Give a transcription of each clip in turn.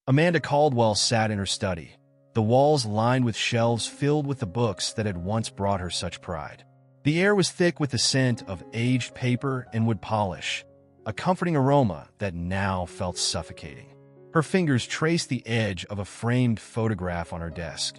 Amanda Caldwell sat in her study, the walls lined with shelves filled with the books that had once brought her such pride. The air was thick with the scent of aged paper and wood polish, a comforting aroma that now felt suffocating. Her fingers traced the edge of a framed photograph on her desk.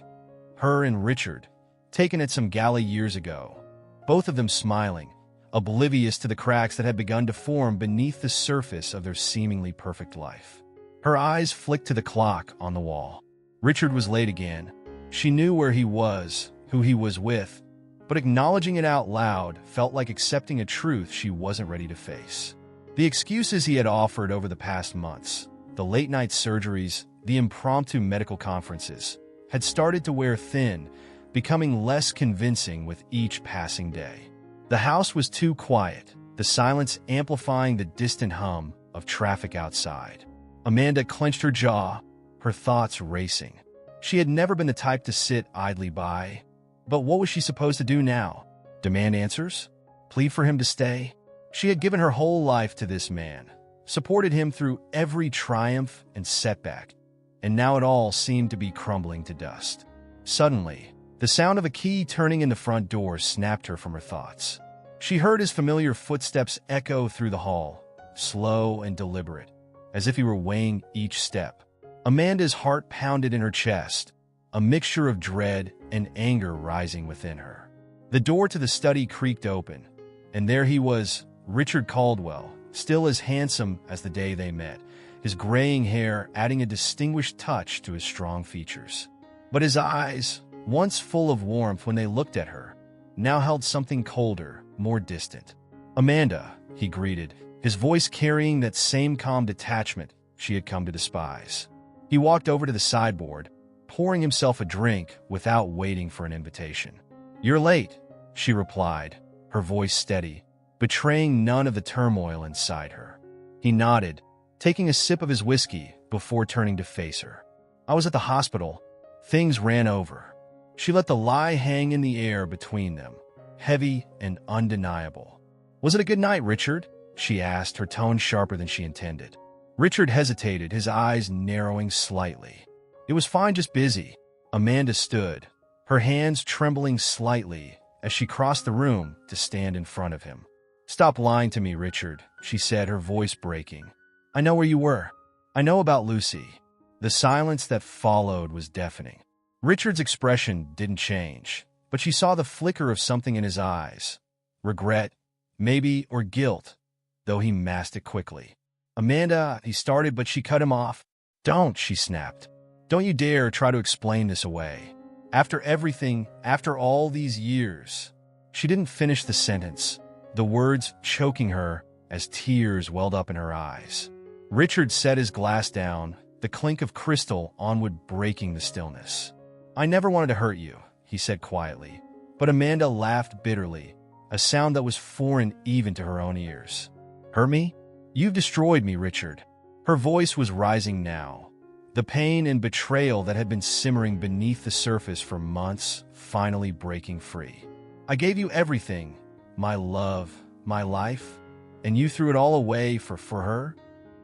Her and Richard, taken at some gala years ago, both of them smiling, oblivious to the cracks that had begun to form beneath the surface of their seemingly perfect life. Her eyes flicked to the clock on the wall. Richard was late again. She knew where he was, who he was with, but acknowledging it out loud felt like accepting a truth she wasn't ready to face. The excuses he had offered over the past months, the late-night surgeries, the impromptu medical conferences, had started to wear thin, becoming less convincing with each passing day. The house was too quiet, the silence amplifying the distant hum of traffic outside. Amanda clenched her jaw, her thoughts racing. She had never been the type to sit idly by. But what was she supposed to do now? Demand answers? Plead for him to stay? She had given her whole life to this man, supported him through every triumph and setback, and now it all seemed to be crumbling to dust. Suddenly, the sound of a key turning in the front door snapped her from her thoughts. She heard his familiar footsteps echo through the hall, slow and deliberate, as if he were weighing each step. Amanda's heart pounded in her chest, a mixture of dread and anger rising within her. The door to the study creaked open, and there he was, Richard Caldwell, still as handsome as the day they met, his graying hair adding a distinguished touch to his strong features. But his eyes, once full of warmth when they looked at her, now held something colder, more distant. "Amanda," he greeted, his voice carrying that same calm detachment she had come to despise. He walked over to the sideboard, pouring himself a drink without waiting for an invitation. "You're late," she replied, her voice steady, betraying none of the turmoil inside her. He nodded, taking a sip of his whiskey before turning to face her. "I was at the hospital. Things ran over." She let the lie hang in the air between them, heavy and undeniable. "Was it a good night, Richard?" she asked, her tone sharper than she intended. Richard hesitated, his eyes narrowing slightly. "It was fine, just busy." Amanda stood, her hands trembling slightly as she crossed the room to stand in front of him. "Stop lying to me, Richard," she said, her voice breaking. "I know where you were. I know about Lucy." The silence that followed was deafening. Richard's expression didn't change, but she saw the flicker of something in his eyes. Regret, maybe, or guilt, though he masked it quickly. "Amanda," he started, but she cut him off. "Don't," she snapped. "Don't you dare try to explain this away. After everything, after all these years." She didn't finish the sentence, the words choking her as tears welled up in her eyes. Richard set his glass down, the clink of crystal on wood breaking the stillness. "I never wanted to hurt you," he said quietly, but Amanda laughed bitterly, a sound that was foreign even to her own ears. "Hurt me? You've destroyed me, Richard." Her voice was rising now, the pain and betrayal that had been simmering beneath the surface for months finally breaking free. "I gave you everything, my love, my life, and you threw it all away for her?"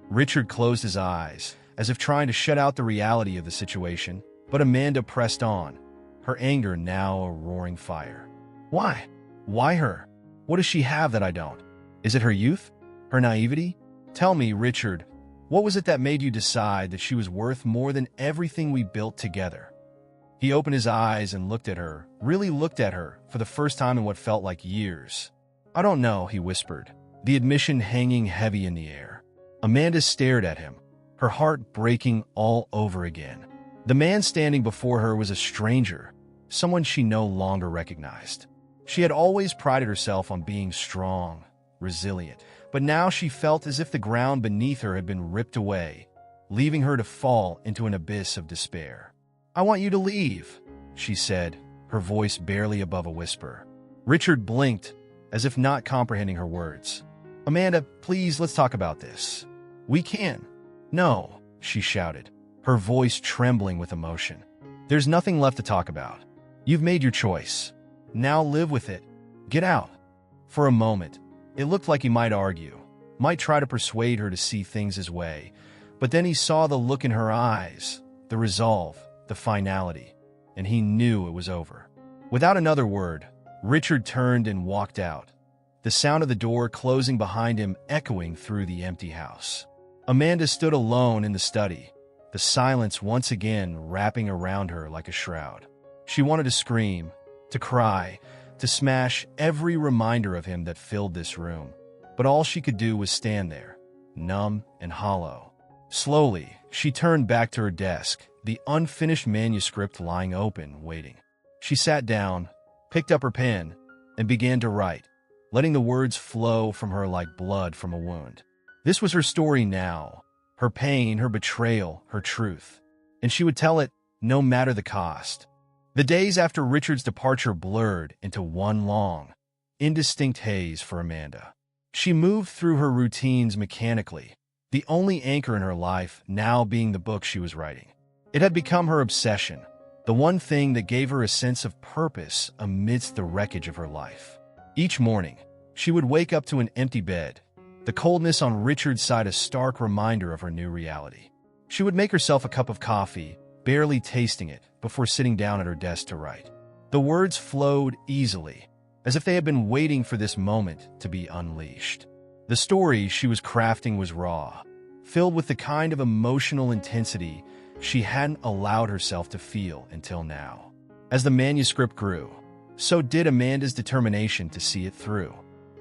Richard closed his eyes, as if trying to shut out the reality of the situation, but Amanda pressed on, her anger now a roaring fire. "Why? Why her? What does she have that I don't? Is it her youth? Her naivety? Tell me, Richard, what was it that made you decide that she was worth more than everything we built together?" He opened his eyes and looked at her, really looked at her, for the first time in what felt like years. "I don't know," he whispered, the admission hanging heavy in the air. Amanda stared at him, her heart breaking all over again. The man standing before her was a stranger, someone she no longer recognized. She had always prided herself on being strong, resilient, but now she felt as if the ground beneath her had been ripped away, leaving her to fall into an abyss of despair. "I want you to leave," she said, her voice barely above a whisper. Richard blinked, as if not comprehending her words. "Amanda, please, let's talk about this." "We can." "No," she shouted, her voice trembling with emotion. "There's nothing left to talk about. You've made your choice. Now live with it. Get out." For a moment, it looked like he might argue, might try to persuade her to see things his way, But then he saw the look in her eyes, the resolve, the finality, and he knew it was over. Without another word, Richard turned and walked out, the sound of the door closing behind him echoing through the empty house. Amanda stood alone in the study, the silence once again wrapping around her like a shroud. She wanted to scream, to cry, to smash every reminder of him that filled this room. But all she could do was stand there, numb and hollow. Slowly, she turned back to her desk, the unfinished manuscript lying open, waiting. She sat down, picked up her pen, and began to write, letting the words flow from her like blood from a wound. This was her story now, her pain, her betrayal, her truth. And she would tell it no matter the cost. The days after Richard's departure blurred into one long, indistinct haze for Amanda. She moved through her routines mechanically, the only anchor in her life now being the book she was writing. It had become her obsession, the one thing that gave her a sense of purpose amidst the wreckage of her life. Each morning, she would wake up to an empty bed, the coldness on Richard's side a stark reminder of her new reality. She would make herself a cup of coffee, barely tasting it, before sitting down at her desk to write. The words flowed easily, as if they had been waiting for this moment to be unleashed. The story she was crafting was raw, filled with the kind of emotional intensity she hadn't allowed herself to feel until now. As the manuscript grew, so did Amanda's determination to see it through.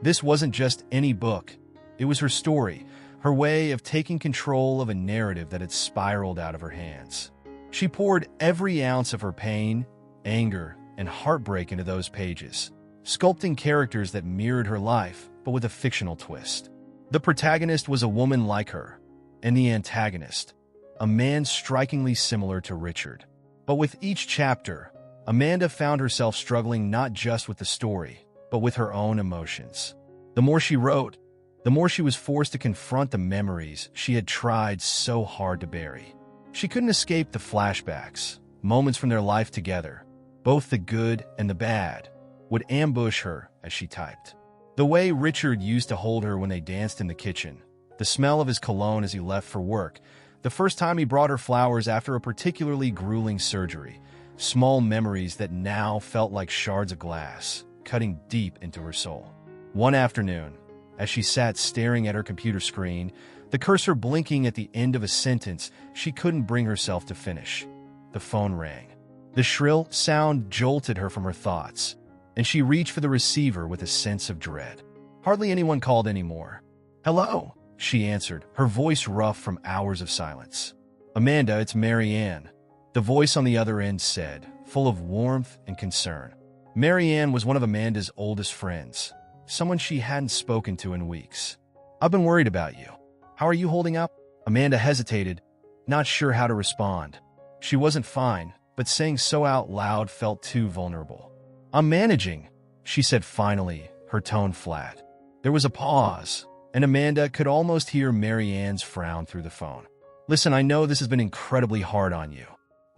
This wasn't just any book. It was her story, her way of taking control of a narrative that had spiraled out of her hands. She poured every ounce of her pain, anger, and heartbreak into those pages, sculpting characters that mirrored her life, but with a fictional twist. The protagonist was a woman like her, and the antagonist, a man strikingly similar to Richard. But with each chapter, Amanda found herself struggling not just with the story, but with her own emotions. The more she wrote, the more she was forced to confront the memories she had tried so hard to bury. She couldn't escape the flashbacks, moments from their life together. Both the good and the bad would ambush her as she typed. The way Richard used to hold her when they danced in the kitchen, the smell of his cologne as he left for work, the first time he brought her flowers after a particularly grueling surgery, small memories that now felt like shards of glass, cutting deep into her soul. One afternoon, as she sat staring at her computer screen, the cursor blinking at the end of a sentence she couldn't bring herself to finish, the phone rang. The shrill sound jolted her from her thoughts, and she reached for the receiver with a sense of dread. Hardly anyone called anymore. "Hello," she answered, her voice rough from hours of silence. "Amanda, it's Mary Ann," the voice on the other end said, full of warmth and concern. Mary Ann was one of Amanda's oldest friends, someone she hadn't spoken to in weeks. "I've been worried about you. How are you holding up?" Amanda hesitated, not sure how to respond. She wasn't fine, but saying so out loud felt too vulnerable. "I'm managing," she said finally, her tone flat. There was a pause, and Amanda could almost hear Mary Ann's frown through the phone. "Listen, I know this has been incredibly hard on you.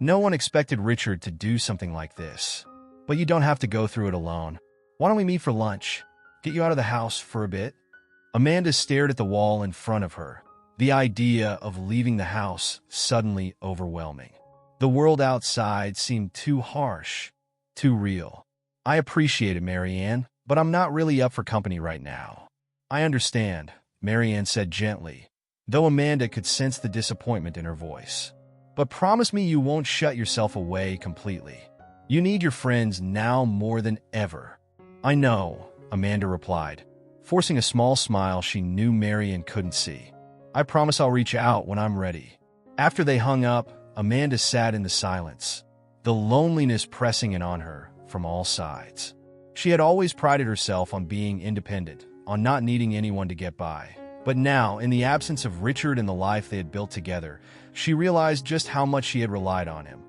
No one expected Richard to do something like this, but you don't have to go through it alone. Why don't we meet for lunch? Get you out of the house for a bit?" Amanda stared at the wall in front of her, the idea of leaving the house suddenly overwhelming. The world outside seemed too harsh, too real. "I appreciate it, Mary Ann, but I'm not really up for company right now." "I understand," Mary Ann said gently, though Amanda could sense the disappointment in her voice. "But promise me you won't shut yourself away completely. You need your friends now more than ever." "I know," Amanda replied, forcing a small smile she knew Mary Ann couldn't see. "I promise I'll reach out when I'm ready." After they hung up, Amanda sat in the silence, the loneliness pressing in on her from all sides. She had always prided herself on being independent, on not needing anyone to get by. But now, in the absence of Richard and the life they had built together, she realized just how much she had relied on him.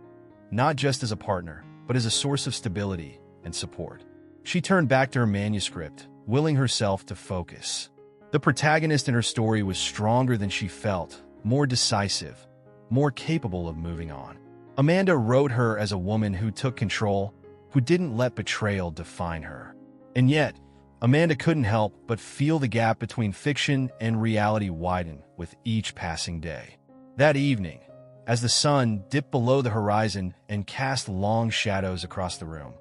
Not just as a partner, but as a source of stability and support. She turned back to her manuscript, willing herself to focus. The protagonist in her story was stronger than she felt, more decisive, more capable of moving on. Amanda wrote her as a woman who took control, who didn't let betrayal define her. And yet, Amanda couldn't help but feel the gap between fiction and reality widen with each passing day. That evening, as the sun dipped below the horizon and cast long shadows across the room,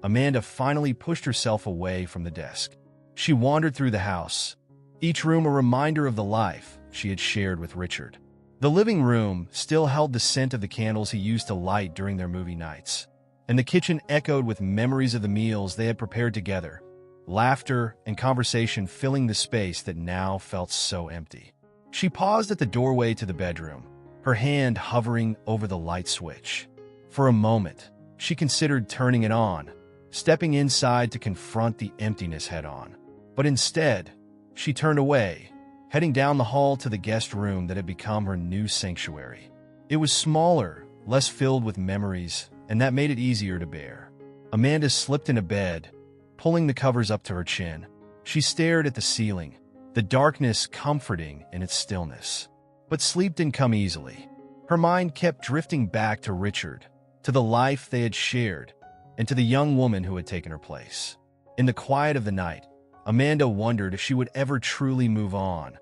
Amanda finally pushed herself away from the desk. She wandered through the house, each room a reminder of the life she had shared with Richard. The living room still held the scent of the candles he used to light during their movie nights, and the kitchen echoed with memories of the meals they had prepared together, laughter and conversation filling the space that now felt so empty. She paused at the doorway to the bedroom, her hand hovering over the light switch. For a moment, she considered turning it on, stepping inside to confront the emptiness head-on. But instead, she turned away, heading down the hall to the guest room that had become her new sanctuary. It was smaller, less filled with memories, and that made it easier to bear. Amanda slipped into bed, pulling the covers up to her chin. She stared at the ceiling, the darkness comforting in its stillness. But sleep didn't come easily. Her mind kept drifting back to Richard, to the life they had shared, and to the young woman who had taken her place. In the quiet of the night, Amanda wondered if she would ever truly move on,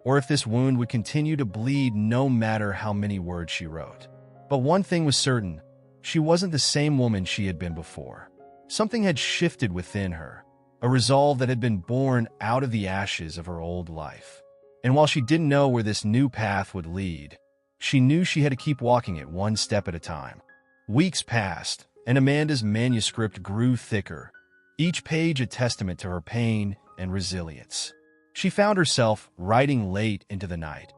or if this wound would continue to bleed no matter how many words she wrote. But one thing was certain, she wasn't the same woman she had been before. Something had shifted within her, a resolve that had been born out of the ashes of her old life. And while she didn't know where this new path would lead, she knew she had to keep walking it one step at a time. Weeks passed, and Amanda's manuscript grew thicker, each page a testament to her pain and resilience. She found herself writing late into the night,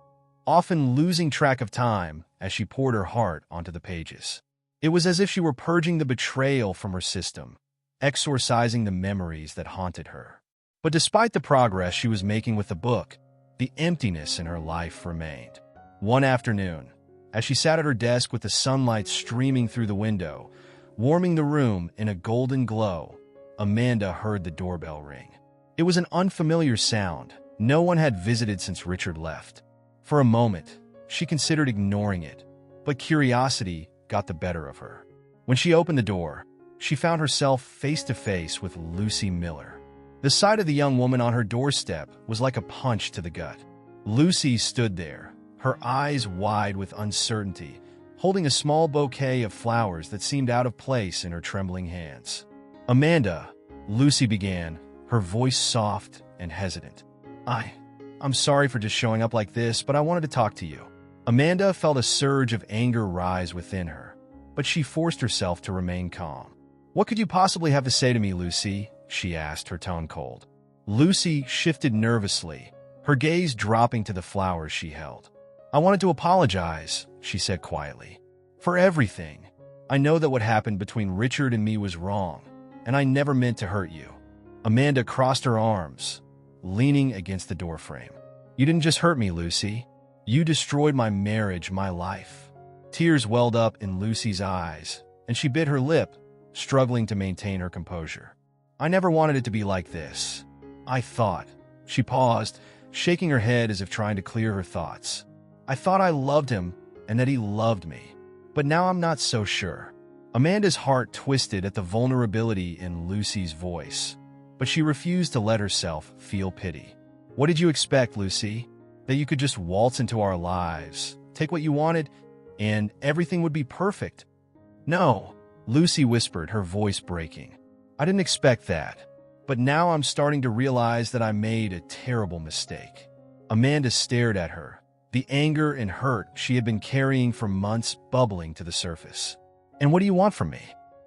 often losing track of time as she poured her heart onto the pages. It was as if she were purging the betrayal from her system, exorcising the memories that haunted her. But despite the progress she was making with the book, the emptiness in her life remained. One afternoon, as she sat at her desk with the sunlight streaming through the window, warming the room in a golden glow, Amanda heard the doorbell ring. It was an unfamiliar sound. No one had visited since Richard left. For a moment, she considered ignoring it, but curiosity got the better of her. When she opened the door, she found herself face to face with Lucy Miller. The sight of the young woman on her doorstep was like a punch to the gut. Lucy stood there, her eyes wide with uncertainty, holding a small bouquet of flowers that seemed out of place in her trembling hands. "Amanda," Lucy began, her voice soft and hesitant. I'm sorry for just showing up like this, but I wanted to talk to you." Amanda felt a surge of anger rise within her, but she forced herself to remain calm. "What could you possibly have to say to me, Lucy?" she asked, her tone cold. Lucy shifted nervously, her gaze dropping to the flowers she held. "I wanted to apologize," she said quietly, "for everything. I know that what happened between Richard and me was wrong, and I never meant to hurt you." Amanda crossed her arms, leaning against the doorframe. "You didn't just hurt me, Lucy. You destroyed my marriage, my life." Tears welled up in Lucy's eyes, and she bit her lip, struggling to maintain her composure. "I never wanted it to be like this. I thought—" She paused, shaking her head as if trying to clear her thoughts. "I thought I loved him and that he loved me. But now I'm not so sure." Amanda's heart twisted at the vulnerability in Lucy's voice, but she refused to let herself feel pity. "What did you expect, Lucy? That you could just waltz into our lives, take what you wanted, and everything would be perfect?" "No," Lucy whispered, her voice breaking. "I didn't expect that. But now I'm starting to realize that I made a terrible mistake." Amanda stared at her, the anger and hurt she had been carrying for months bubbling to the surface. "And what do you want from me?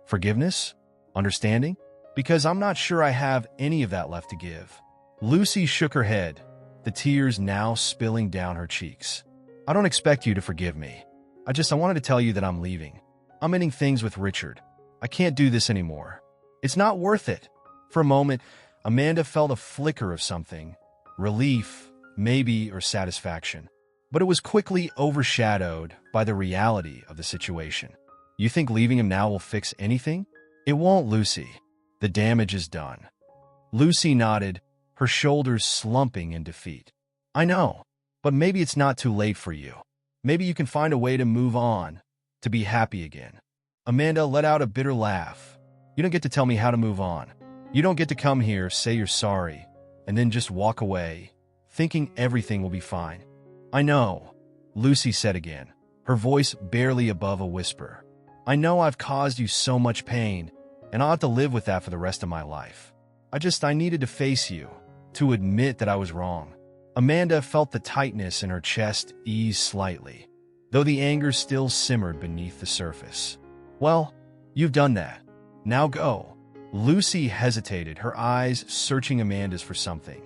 Forgiveness? Understanding? Because I'm not sure I have any of that left to give." Lucy shook her head, the tears now spilling down her cheeks. "I don't expect you to forgive me. I wanted to tell you that I'm leaving. I'm ending things with Richard. I can't do this anymore. It's not worth it." For a moment, Amanda felt a flicker of something, relief, maybe, or satisfaction. But it was quickly overshadowed by the reality of the situation. "You think leaving him now will fix anything?" "It won't, Lucy. The damage is done." Lucy nodded, her shoulders slumping in defeat. "I know, but maybe it's not too late for you. Maybe you can find a way to move on, to be happy again." Amanda let out a bitter laugh. "You don't get to tell me how to move on. You don't get to come here, say you're sorry, and then just walk away, thinking everything will be fine." "I know, Lucy said again, her voice barely above a whisper. "I know I've caused you so much pain, and I'll have to live with that for the rest of my life. I needed to face you, to admit that I was wrong." Amanda felt the tightness in her chest ease slightly, though the anger still simmered beneath the surface. "Well, you've done that. Now go." Lucy hesitated, her eyes searching Amanda's for something.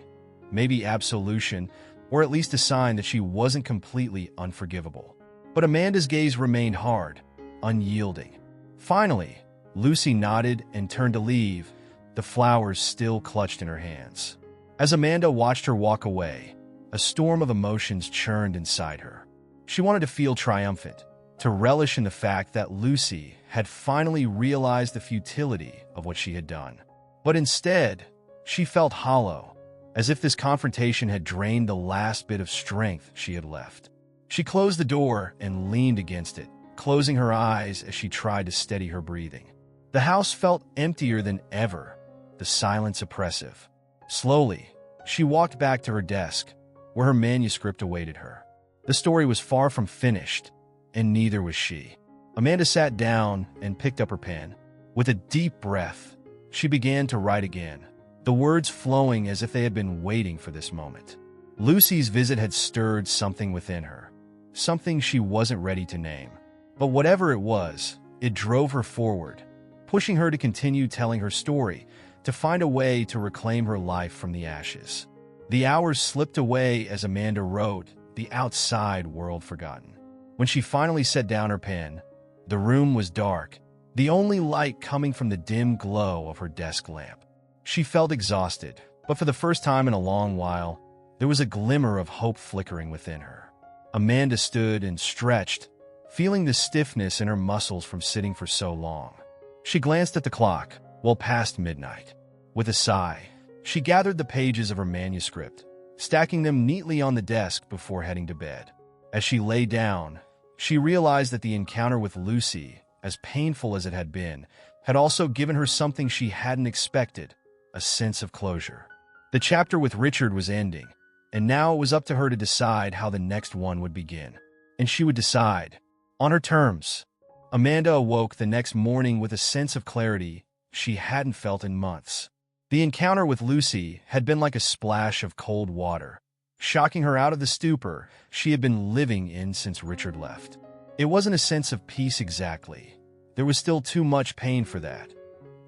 Maybe absolution, or at least a sign that she wasn't completely unforgivable. But Amanda's gaze remained hard, unyielding. Finally, Lucy nodded and turned to leave, the flowers still clutched in her hands. As Amanda watched her walk away, a storm of emotions churned inside her. She wanted to feel triumphant, to relish in the fact that Lucy had finally realized the futility of what she had done. But instead, she felt hollow, as if this confrontation had drained the last bit of strength she had left. She closed the door and leaned against it, closing her eyes as she tried to steady her breathing. The house felt emptier than ever, the silence oppressive. Slowly, she walked back to her desk, where her manuscript awaited her. The story was far from finished, and neither was she. Amanda sat down and picked up her pen. With a deep breath, she began to write again, the words flowing as if they had been waiting for this moment. Lucy's visit had stirred something within her, something she wasn't ready to name. But whatever it was, it drove her forward, pushing her to continue telling her story, to find a way to reclaim her life from the ashes. The hours slipped away as Amanda wrote, the outside world forgotten. When she finally set down her pen, the room was dark, the only light coming from the dim glow of her desk lamp. She felt exhausted, but for the first time in a long while, there was a glimmer of hope flickering within her. Amanda stood and stretched, feeling the stiffness in her muscles from sitting for so long. She glanced at the clock, well past midnight. With a sigh, she gathered the pages of her manuscript, stacking them neatly on the desk before heading to bed. As she lay down, she realized that the encounter with Lucy, as painful as it had been, had also given her something she hadn't expected, a sense of closure. The chapter with Richard was ending, and now it was up to her to decide how the next one would begin. And she would decide, on her terms. Amanda awoke the next morning with a sense of clarity she hadn't felt in months. The encounter with Lucy had been like a splash of cold water, shocking her out of the stupor she had been living in since Richard left. It wasn't a sense of peace exactly. There was still too much pain for that,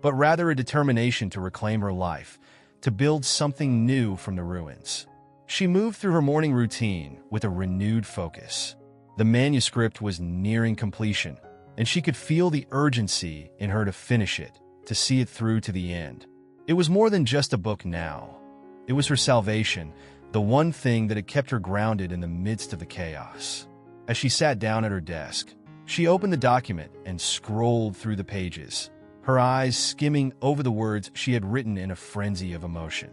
but rather a determination to reclaim her life, to build something new from the ruins. She moved through her morning routine with a renewed focus. The manuscript was nearing completion, and she could feel the urgency in her to finish it, to see it through to the end. It was more than just a book now. It was her salvation, the one thing that had kept her grounded in the midst of the chaos. As she sat down at her desk, she opened the document and scrolled through the pages, her eyes skimming over the words she had written in a frenzy of emotion.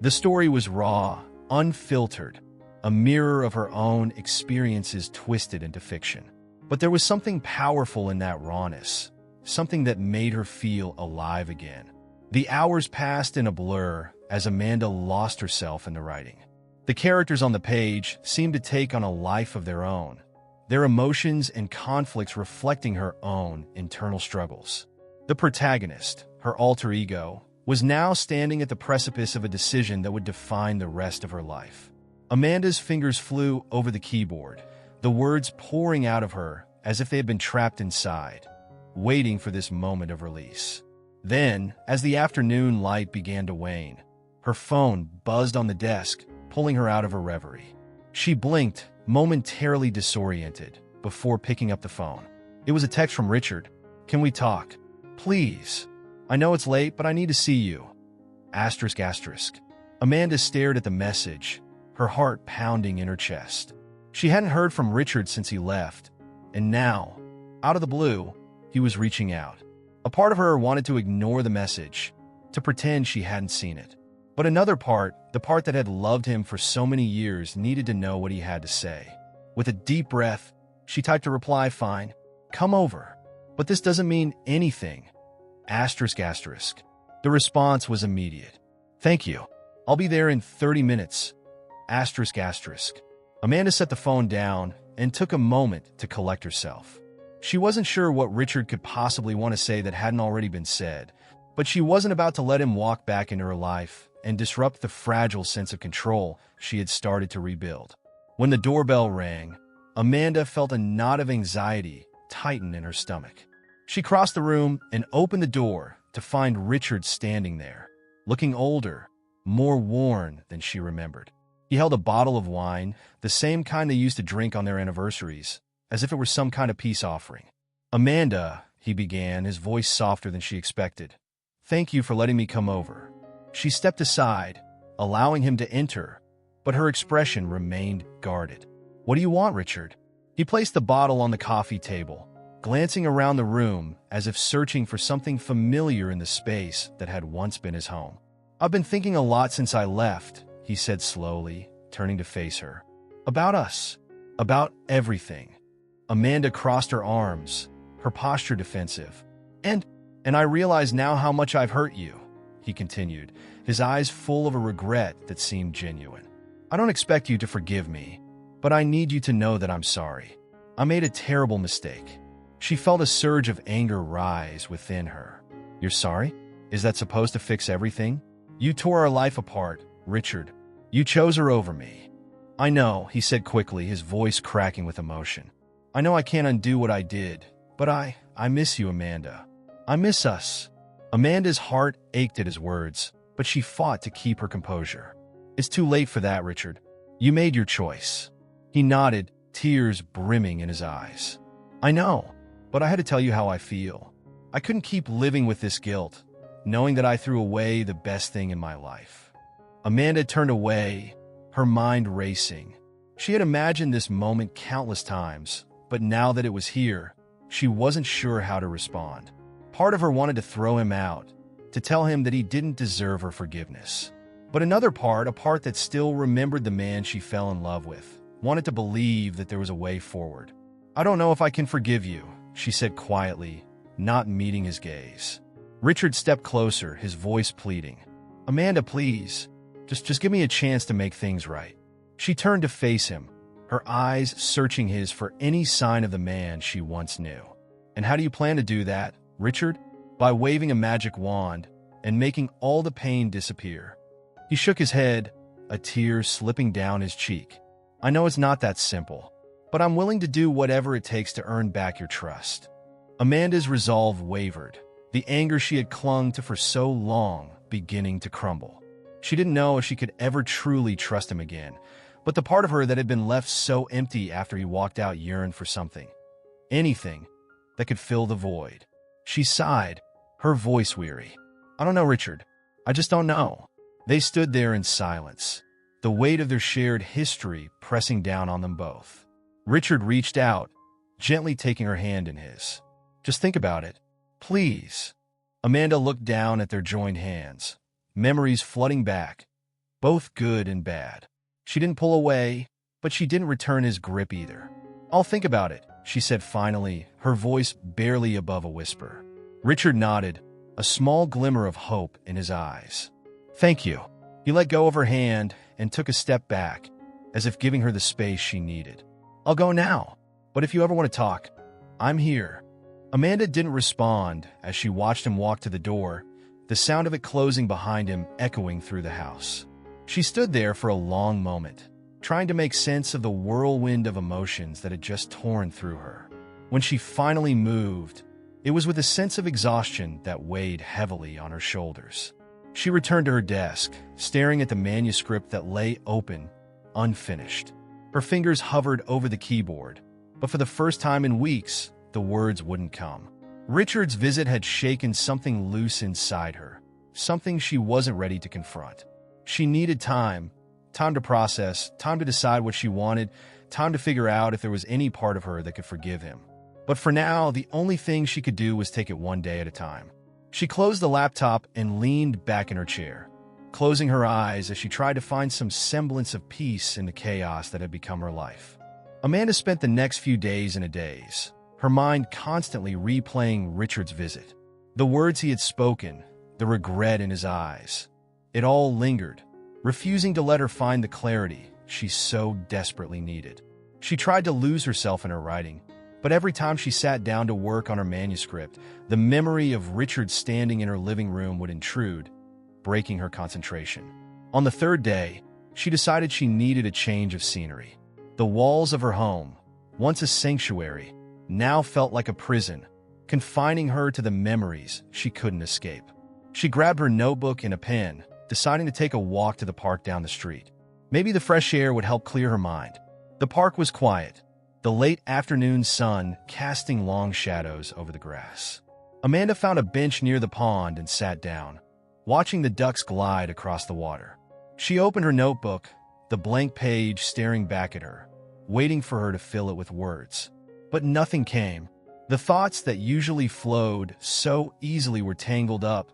The story was raw, unfiltered, a mirror of her own experiences twisted into fiction. But there was something powerful in that rawness, something that made her feel alive again. The hours passed in a blur as Amanda lost herself in the writing. The characters on the page seemed to take on a life of their own, their emotions and conflicts reflecting her own internal struggles. The protagonist, her alter ego, was now standing at the precipice of a decision that would define the rest of her life. Amanda's fingers flew over the keyboard, the words pouring out of her as if they had been trapped inside, waiting for this moment of release. Then, as the afternoon light began to wane, her phone buzzed on the desk, pulling her out of her reverie. She blinked, momentarily disoriented, before picking up the phone. It was a text from Richard. "Can we talk? Please. I know it's late, but I need to see you. Asterisk asterisk." Amanda stared at the message, her heart pounding in her chest. She hadn't heard from Richard since he left, and now, out of the blue, he was reaching out. A part of her wanted to ignore the message, to pretend she hadn't seen it. But another part, the part that had loved him for so many years, needed to know what he had to say. With a deep breath, she typed a reply, "Fine, come over. But this doesn't mean anything. Asterisk asterisk." The response was immediate. "Thank you. I'll be there in 30 minutes. Asterisk asterisk." Amanda set the phone down and took a moment to collect herself. She wasn't sure what Richard could possibly want to say that hadn't already been said, but she wasn't about to let him walk back into her life and disrupt the fragile sense of control she had started to rebuild. When the doorbell rang, Amanda felt a knot of anxiety tighten in her stomach. She crossed the room and opened the door to find Richard standing there, looking older, more worn than she remembered. He held a bottle of wine, the same kind they used to drink on their anniversaries, as if it were some kind of peace offering. "Amanda," he began, his voice softer than she expected. "Thank you for letting me come over." She stepped aside, allowing him to enter, but her expression remained guarded. "What do you want, Richard?" He placed the bottle on the coffee table, glancing around the room as if searching for something familiar in the space that had once been his home. "I've been thinking a lot since I left," he said slowly, turning to face her. "About us. About everything." Amanda crossed her arms, her posture defensive. And I realize now how much I've hurt you," he continued, his eyes full of a regret that seemed genuine. "I don't expect you to forgive me, but I need you to know that I'm sorry. I made a terrible mistake." She felt a surge of anger rise within her. "You're sorry? Is that supposed to fix everything? You tore our life apart, Richard. You chose her over me." "I know," he said quickly, his voice cracking with emotion. "I know I can't undo what I did, but I miss you, Amanda. I miss us." Amanda's heart ached at his words, but she fought to keep her composure. "It's too late for that, Richard. You made your choice." He nodded, tears brimming in his eyes. "I know, but I had to tell you how I feel. I couldn't keep living with this guilt, knowing that I threw away the best thing in my life." Amanda turned away, her mind racing. She had imagined this moment countless times, but now that it was here, she wasn't sure how to respond. Part of her wanted to throw him out, to tell him that he didn't deserve her forgiveness. But another part, a part that still remembered the man she fell in love with, wanted to believe that there was a way forward. "I don't know if I can forgive you," she said quietly, not meeting his gaze. Richard stepped closer, his voice pleading. "Amanda, please, just give me a chance to make things right." She turned to face him, her eyes searching his for any sign of the man she once knew. "And how do you plan to do that, Richard?" "By waving a magic wand and making all the pain disappear." He shook his head, a tear slipping down his cheek. "I know it's not that simple, but I'm willing to do whatever it takes to earn back your trust." Amanda's resolve wavered, the anger she had clung to for so long beginning to crumble. She didn't know if she could ever truly trust him again, but the part of her that had been left so empty after he walked out yearned for something, anything, that could fill the void. She sighed, her voice weary. "I don't know, Richard. I just don't know." They stood there in silence, the weight of their shared history pressing down on them both. Richard reached out, gently taking her hand in his. "Just think about it, please." Amanda looked down at their joined hands, memories flooding back, both good and bad. She didn't pull away, but she didn't return his grip either. "I'll think about it," she said finally, her voice barely above a whisper. Richard nodded, a small glimmer of hope in his eyes. "Thank you." He let go of her hand and took a step back, as if giving her the space she needed. "I'll go now, but if you ever want to talk, I'm here." Amanda didn't respond as she watched him walk to the door, the sound of it closing behind him echoing through the house. She stood there for a long moment, trying to make sense of the whirlwind of emotions that had just torn through her. When she finally moved, it was with a sense of exhaustion that weighed heavily on her shoulders. She returned to her desk, staring at the manuscript that lay open, unfinished. Her fingers hovered over the keyboard, but for the first time in weeks, the words wouldn't come. Richard's visit had shaken something loose inside her, something she wasn't ready to confront. She needed time to process, time to decide what she wanted, time to figure out if there was any part of her that could forgive him. But for now, the only thing she could do was take it one day at a time. She closed the laptop and leaned back in her chair, closing her eyes as she tried to find some semblance of peace in the chaos that had become her life. Amanda spent the next few days in a daze, her mind constantly replaying Richard's visit. The words he had spoken, the regret in his eyes. It all lingered, refusing to let her find the clarity she so desperately needed. She tried to lose herself in her writing, but every time she sat down to work on her manuscript, the memory of Richard standing in her living room would intrude, breaking her concentration. On the third day, she decided she needed a change of scenery. The walls of her home, once a sanctuary, now felt like a prison, confining her to the memories she couldn't escape. She grabbed her notebook and a pen, deciding to take a walk to the park down the street. Maybe the fresh air would help clear her mind. The park was quiet, the late afternoon sun casting long shadows over the grass. Amanda found a bench near the pond and sat down, watching the ducks glide across the water. She opened her notebook, the blank page staring back at her, waiting for her to fill it with words. But nothing came. The thoughts that usually flowed so easily were tangled up,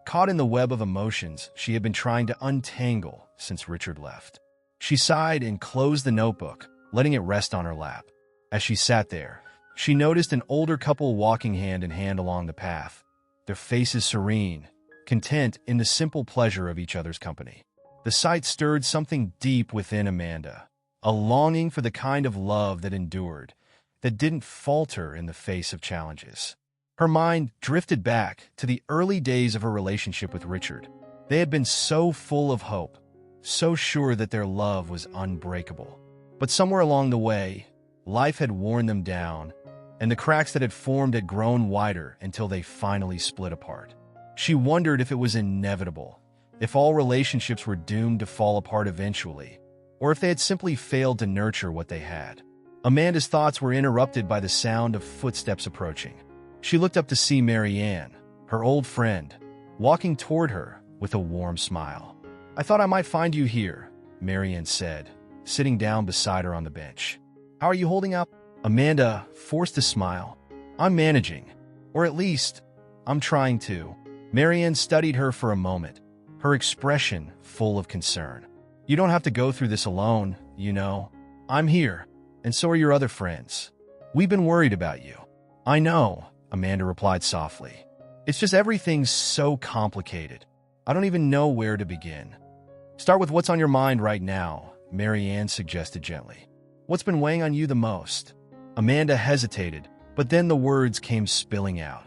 caught in the web of emotions she had been trying to untangle since Richard left. She sighed and closed the notebook, letting it rest on her lap. As she sat there, she noticed an older couple walking hand in hand along the path, their faces serene, content in the simple pleasure of each other's company. The sight stirred something deep within Amanda, a longing for the kind of love that endured, that didn't falter in the face of challenges. Her mind drifted back to the early days of her relationship with Richard. They had been so full of hope, so sure that their love was unbreakable. But somewhere along the way, life had worn them down, and the cracks that had formed had grown wider until they finally split apart. She wondered if it was inevitable, if all relationships were doomed to fall apart eventually, or if they had simply failed to nurture what they had. Amanda's thoughts were interrupted by the sound of footsteps approaching. She looked up to see Mary Ann, her old friend, walking toward her with a warm smile. "I thought I might find you here," Mary Ann said, sitting down beside her on the bench. "How are you holding up?" Amanda forced a smile. "I'm managing. Or at least, I'm trying to." Mary Ann studied her for a moment, her expression full of concern. "You don't have to go through this alone, you know. I'm here, and so are your other friends. We've been worried about you." "I know," Amanda replied softly. "It's just everything's so complicated. I don't even know where to begin." "Start with what's on your mind right now," Mary Ann suggested gently. "What's been weighing on you the most?" Amanda hesitated, but then the words came spilling out.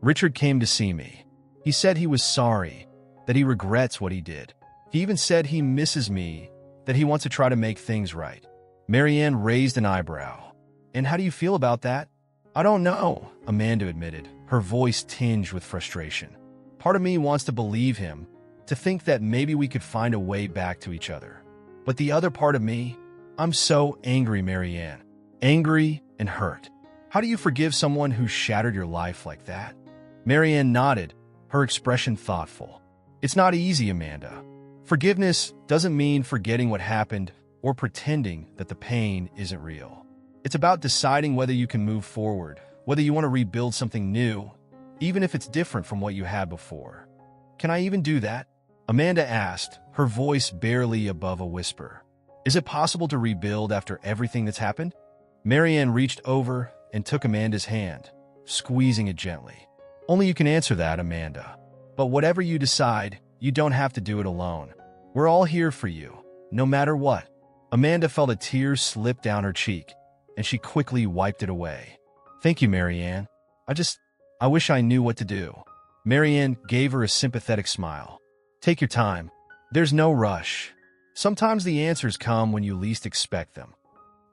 "Richard came to see me. He said he was sorry, that he regrets what he did. He even said he misses me, that he wants to try to make things right." Mary Ann raised an eyebrow. "And how do you feel about that?" "I don't know," Amanda admitted, her voice tinged with frustration. "Part of me wants to believe him, to think that maybe we could find a way back to each other. But the other part of me, I'm so angry, Mary Ann. Angry and hurt. How do you forgive someone who shattered your life like that?" Mary Ann nodded, her expression thoughtful. "It's not easy, Amanda. Forgiveness doesn't mean forgetting what happened or pretending that the pain isn't real. It's about deciding whether you can move forward, whether you want to rebuild something new, even if it's different from what you had before." "Can I even do that?" Amanda asked, her voice barely above a whisper. "Is it possible to rebuild after everything that's happened?" Mary Ann reached over and took Amanda's hand, squeezing it gently. "Only you can answer that, Amanda. But whatever you decide, you don't have to do it alone. We're all here for you, no matter what." Amanda felt a tear slip down her cheek, and she quickly wiped it away. "Thank you, Mary Ann. I wish I knew what to do." Mary Ann gave her a sympathetic smile. "Take your time. There's no rush. Sometimes the answers come when you least expect them."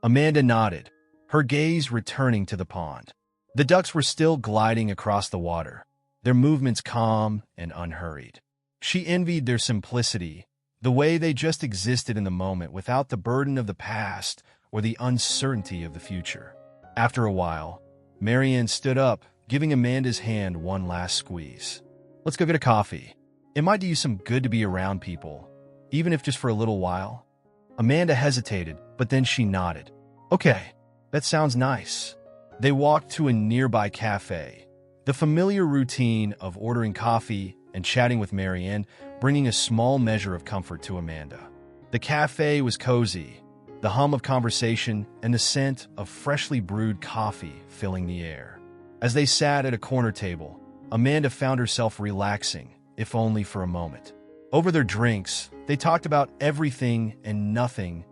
Amanda nodded, her gaze returning to the pond. The ducks were still gliding across the water, their movements calm and unhurried. She envied their simplicity, the way they just existed in the moment without the burden of the past or the uncertainty of the future. After a while, Mary Ann stood up, giving Amanda's hand one last squeeze. "Let's go get a coffee. It might do you some good to be around people, even if just for a little while." Amanda hesitated, but then she nodded. "Okay, that sounds nice." They walked to a nearby cafe, the familiar routine of ordering coffee and chatting with Mary Ann, bringing a small measure of comfort to Amanda. The cafe was cozy, the hum of conversation and the scent of freshly brewed coffee filling the air. As they sat at a corner table, Amanda found herself relaxing, if only for a moment. Over their drinks, they talked about everything and nothing,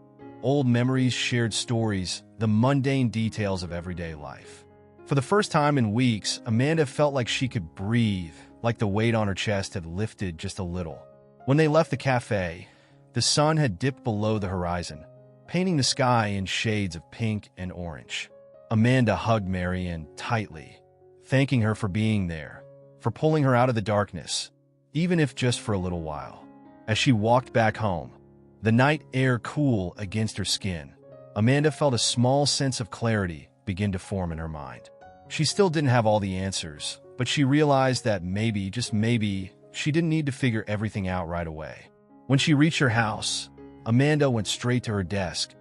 old memories, shared stories, the mundane details of everyday life. For the first time in weeks, Amanda felt like she could breathe, like the weight on her chest had lifted just a little. When they left the cafe, the sun had dipped below the horizon, painting the sky in shades of pink and orange. Amanda hugged Marianne tightly, thanking her for being there, for pulling her out of the darkness, even if just for a little while. As she walked back home, the night air cool against her skin, Amanda felt a small sense of clarity begin to form in her mind. She still didn't have all the answers, but she realized that maybe, just maybe, she didn't need to figure everything out right away. When she reached her house, Amanda went straight to her desk,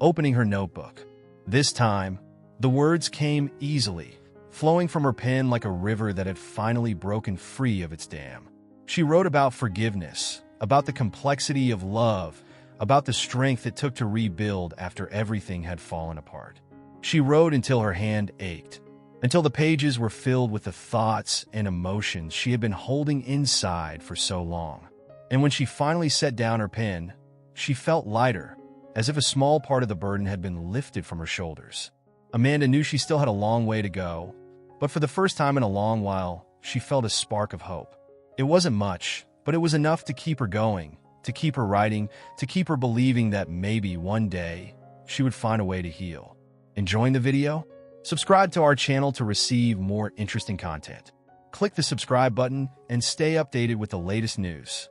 opening her notebook. This time, the words came easily, flowing from her pen like a river that had finally broken free of its dam. She wrote about forgiveness, about the complexity of love, about the strength it took to rebuild after everything had fallen apart. She wrote until her hand ached, until the pages were filled with the thoughts and emotions she had been holding inside for so long. And when she finally set down her pen, she felt lighter, as if a small part of the burden had been lifted from her shoulders. Amanda knew she still had a long way to go, but for the first time in a long while, she felt a spark of hope. It wasn't much, but it was enough to keep her going, to keep her writing, to keep her believing that maybe one day she would find a way to heal. Enjoying the video? Subscribe to our channel to receive more interesting content. Click the subscribe button and stay updated with the latest news.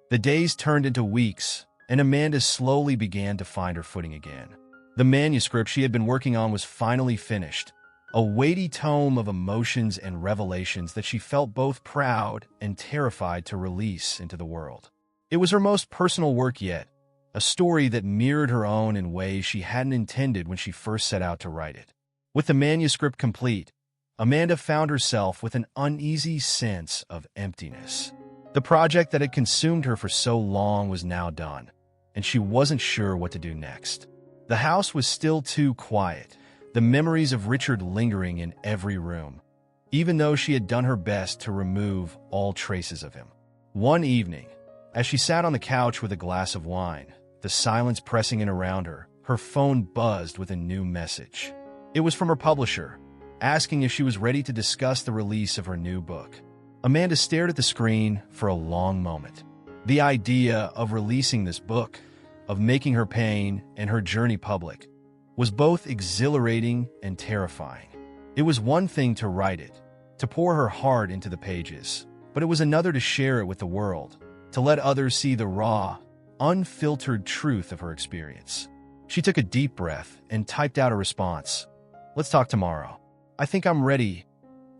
The days turned into weeks, and Amanda slowly began to find her footing again. The manuscript she had been working on was finally finished, a weighty tome of emotions and revelations that she felt both proud and terrified to release into the world. It was her most personal work yet, a story that mirrored her own in ways she hadn't intended when she first set out to write it. With the manuscript complete, Amanda found herself with an uneasy sense of emptiness. The project that had consumed her for so long was now done, and she wasn't sure what to do next. The house was still too quiet, the memories of Richard lingering in every room, even though she had done her best to remove all traces of him. One evening, as she sat on the couch with a glass of wine, the silence pressing in around her, her phone buzzed with a new message. It was from her publisher, asking if she was ready to discuss the release of her new book. Amanda stared at the screen for a long moment. The idea of releasing this book, of making her pain and her journey public, was both exhilarating and terrifying. It was one thing to write it, to pour her heart into the pages, but it was another to share it with the world, to let others see the raw, unfiltered truth of her experience. She took a deep breath and typed out a response. "Let's talk tomorrow. I think I'm ready. ****.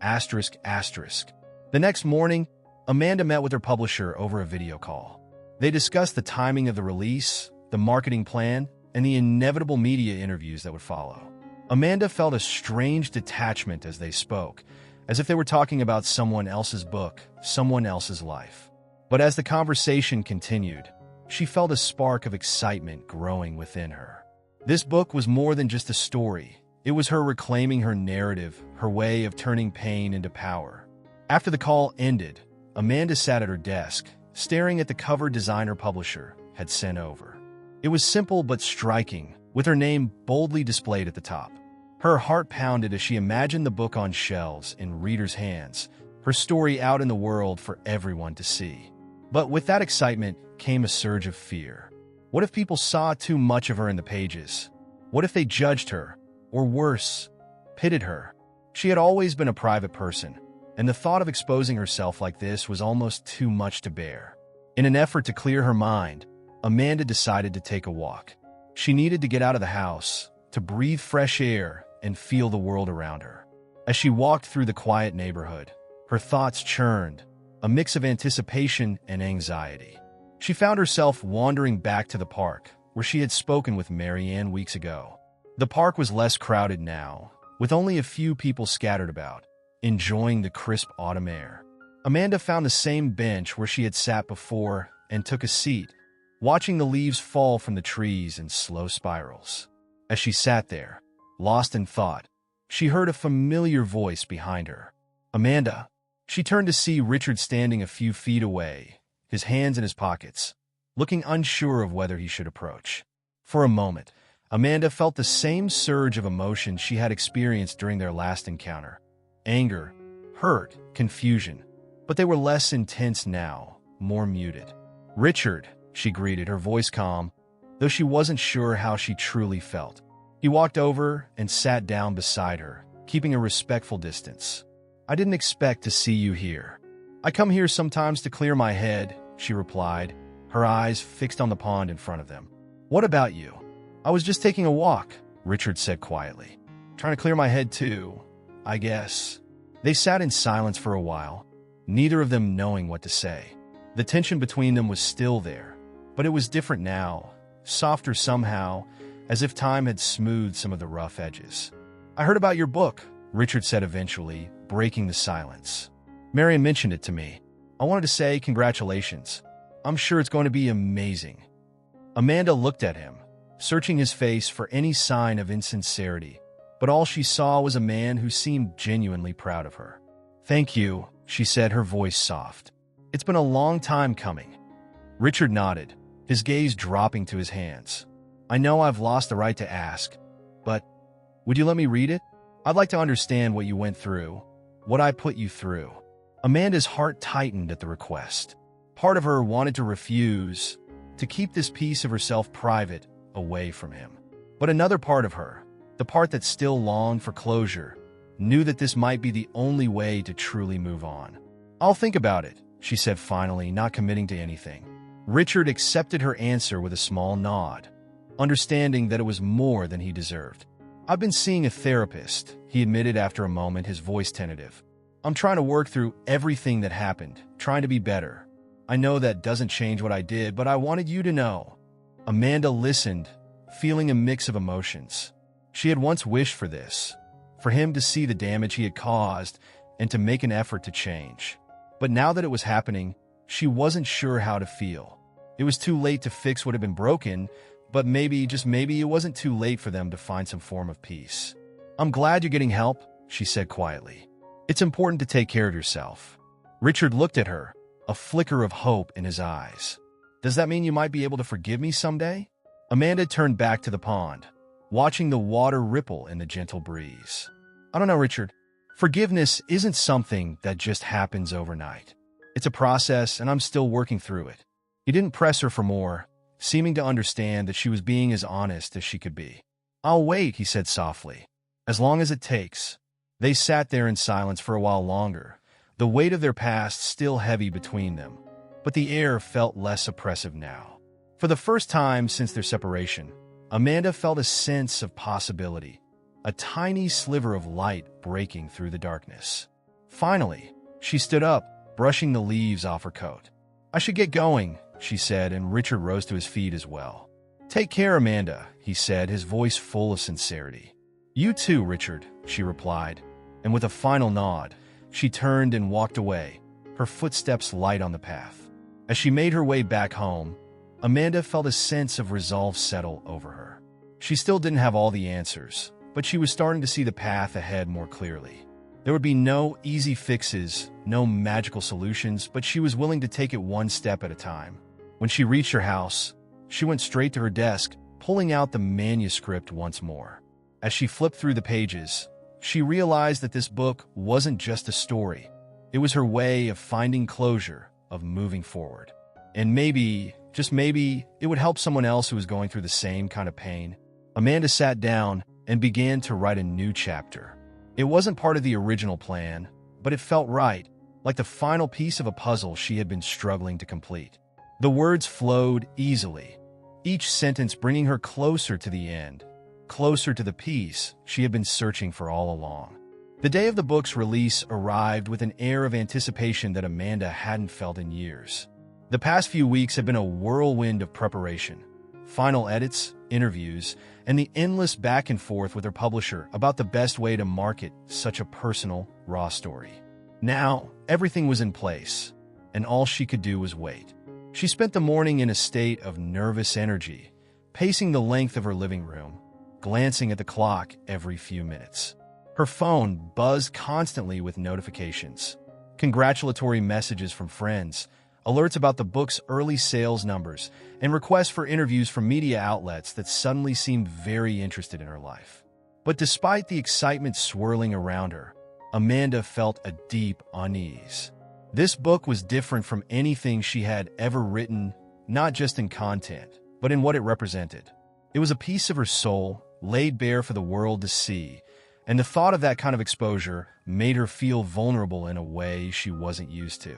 The next morning, Amanda met with her publisher over a video call. They discussed the timing of the release, the marketing plan, and the inevitable media interviews that would follow. Amanda felt a strange detachment as they spoke, as if they were talking about someone else's book, someone else's life. But as the conversation continued, she felt a spark of excitement growing within her. This book was more than just a story. It was her reclaiming her narrative, her way of turning pain into power. After the call ended, Amanda sat at her desk, staring at the cover design her publisher had sent over. It was simple but striking, with her name boldly displayed at the top. Her heart pounded as she imagined the book on shelves in readers' hands, her story out in the world for everyone to see. But with that excitement came a surge of fear. What if people saw too much of her in the pages? What if they judged her? Or worse, pitted her? She had always been a private person, and the thought of exposing herself like this was almost too much to bear. In an effort to clear her mind, Amanda decided to take a walk. She needed to get out of the house, to breathe fresh air and feel the world around her. As she walked through the quiet neighborhood, her thoughts churned, a mix of anticipation and anxiety. She found herself wandering back to the park, where she had spoken with Marianne weeks ago. The park was less crowded now, with only a few people scattered about, enjoying the crisp autumn air. Amanda found the same bench where she had sat before and took a seat, watching the leaves fall from the trees in slow spirals. As she sat there, lost in thought, she heard a familiar voice behind her. "Amanda." She turned to see Richard standing a few feet away, his hands in his pockets, looking unsure of whether he should approach. For a moment, Amanda felt the same surge of emotion she had experienced during their last encounter. Anger, hurt, confusion. But they were less intense now, more muted. "Richard," she greeted, her voice calm, though she wasn't sure how she truly felt. He walked over and sat down beside her, keeping a respectful distance. "I didn't expect to see you here. I come here sometimes to clear my head," she replied, her eyes fixed on the pond in front of them. "What about you?" "I was just taking a walk," Richard said quietly. "Trying to clear my head too, I guess." They sat in silence for a while, neither of them knowing what to say. The tension between them was still there, but it was different now, softer somehow, as if time had smoothed some of the rough edges. "I heard about your book," Richard said eventually, breaking the silence. "Marion mentioned it to me. I wanted to say congratulations. I'm sure it's going to be amazing." Amanda looked at him, searching his face for any sign of insincerity, but all she saw was a man who seemed genuinely proud of her. "Thank you," she said, her voice soft. "It's been a long time coming." Richard nodded, his gaze dropping to his hands. "I know I've lost the right to ask, but would you let me read it? I'd like to understand what you went through, what I put you through." Amanda's heart tightened at the request. Part of her wanted to refuse, to keep this piece of herself private, away from him. But another part of her, the part that still longed for closure, knew that this might be the only way to truly move on. "I'll think about it," she said finally, not committing to anything. Richard accepted her answer with a small nod, understanding that it was more than he deserved. "I've been seeing a therapist," he admitted after a moment, his voice tentative. "I'm trying to work through everything that happened, trying to be better. I know that doesn't change what I did, but I wanted you to know." Amanda listened, feeling a mix of emotions. She had once wished for this, for him to see the damage he had caused and to make an effort to change. But now that it was happening, she wasn't sure how to feel. It was too late to fix what had been broken, but maybe, just maybe, it wasn't too late for them to find some form of peace. "I'm glad you're getting help," she said quietly. "It's important to take care of yourself." Richard looked at her, a flicker of hope in his eyes. "Does that mean you might be able to forgive me someday?" Amanda turned back to the pond, watching the water ripple in the gentle breeze. "I don't know, Richard. Forgiveness isn't something that just happens overnight. It's a process, and I'm still working through it." He didn't press her for more, seeming to understand that she was being as honest as she could be. "I'll wait," he said softly, "as long as it takes." They sat there in silence for a while longer, the weight of their past still heavy between them, but the air felt less oppressive now. For the first time since their separation, Amanda felt a sense of possibility, a tiny sliver of light breaking through the darkness. Finally, she stood up, brushing the leaves off her coat. "I should get going," she said, and Richard rose to his feet as well. "Take care, Amanda," he said, his voice full of sincerity. "You too, Richard," she replied, and with a final nod, she turned and walked away, her footsteps light on the path. As she made her way back home, Amanda felt a sense of resolve settle over her. She still didn't have all the answers, but she was starting to see the path ahead more clearly. There would be no easy fixes, no magical solutions, but she was willing to take it one step at a time. When she reached her house, she went straight to her desk, pulling out the manuscript once more. As she flipped through the pages, she realized that this book wasn't just a story. It was her way of finding closure, of moving forward. And maybe, just maybe, it would help someone else who was going through the same kind of pain. Amanda sat down and began to write a new chapter. It wasn't part of the original plan, but it felt right, like the final piece of a puzzle she had been struggling to complete. The words flowed easily, each sentence bringing her closer to the end, closer to the peace she had been searching for all along. The day of the book's release arrived with an air of anticipation that Amanda hadn't felt in years. The past few weeks had been a whirlwind of preparation, final edits, interviews, and the endless back and forth with her publisher about the best way to market such a personal, raw story. Now, everything was in place, and all she could do was wait. She spent the morning in a state of nervous energy, pacing the length of her living room, glancing at the clock every few minutes. Her phone buzzed constantly with notifications, congratulatory messages from friends, alerts about the book's early sales numbers, and requests for interviews from media outlets that suddenly seemed very interested in her life. But despite the excitement swirling around her, Amanda felt a deep unease. This book was different from anything she had ever written, not just in content, but in what it represented. It was a piece of her soul, laid bare for the world to see, and the thought of that kind of exposure made her feel vulnerable in a way she wasn't used to.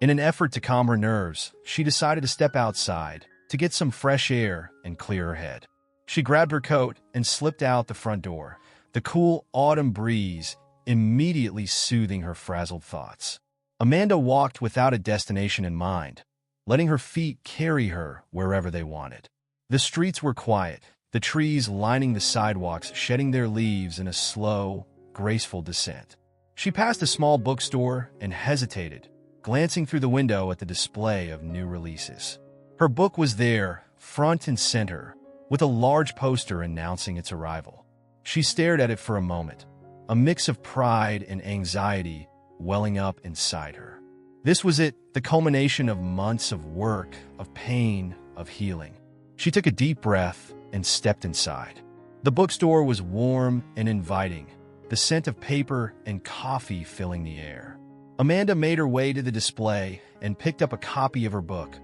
In an effort to calm her nerves, she decided to step outside to get some fresh air and clear her head. She grabbed her coat and slipped out the front door, the cool autumn breeze immediately soothing her frazzled thoughts. Amanda walked without a destination in mind, letting her feet carry her wherever they wanted. The streets were quiet, the trees lining the sidewalks shedding their leaves in a slow, graceful descent. She passed a small bookstore and hesitated, glancing through the window at the display of new releases. Her book was there, front and center, with a large poster announcing its arrival. She stared at it for a moment, a mix of pride and anxiety welling up inside her. This was it, the culmination of months of work, of pain, of healing. She took a deep breath and stepped inside. The bookstore was warm and inviting, the scent of paper and coffee filling the air. Amanda made her way to the display and picked up a copy of her book,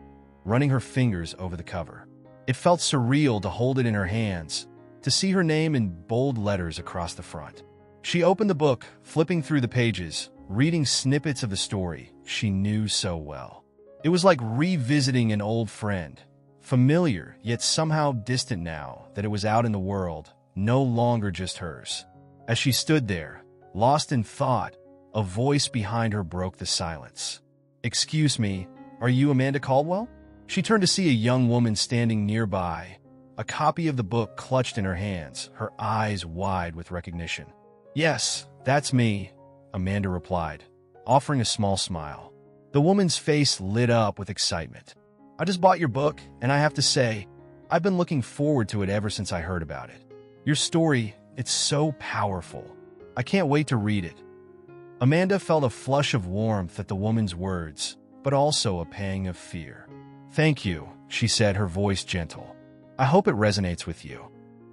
running her fingers over the cover. It felt surreal to hold it in her hands, to see her name in bold letters across the front. She opened the book, flipping through the pages, reading snippets of the story she knew so well. It was like revisiting an old friend, familiar yet somehow distant now that it was out in the world, no longer just hers. As she stood there, lost in thought, a voice behind her broke the silence. "Excuse me, are you Amanda Caldwell?" She turned to see a young woman standing nearby, a copy of the book clutched in her hands, her eyes wide with recognition. "Yes, that's me," Amanda replied, offering a small smile. The woman's face lit up with excitement. "I just bought your book, and I have to say, I've been looking forward to it ever since I heard about it. Your story, it's so powerful. I can't wait to read it." Amanda felt a flush of warmth at the woman's words, but also a pang of fear. "Thank you," she said, her voice gentle. "I hope it resonates with you."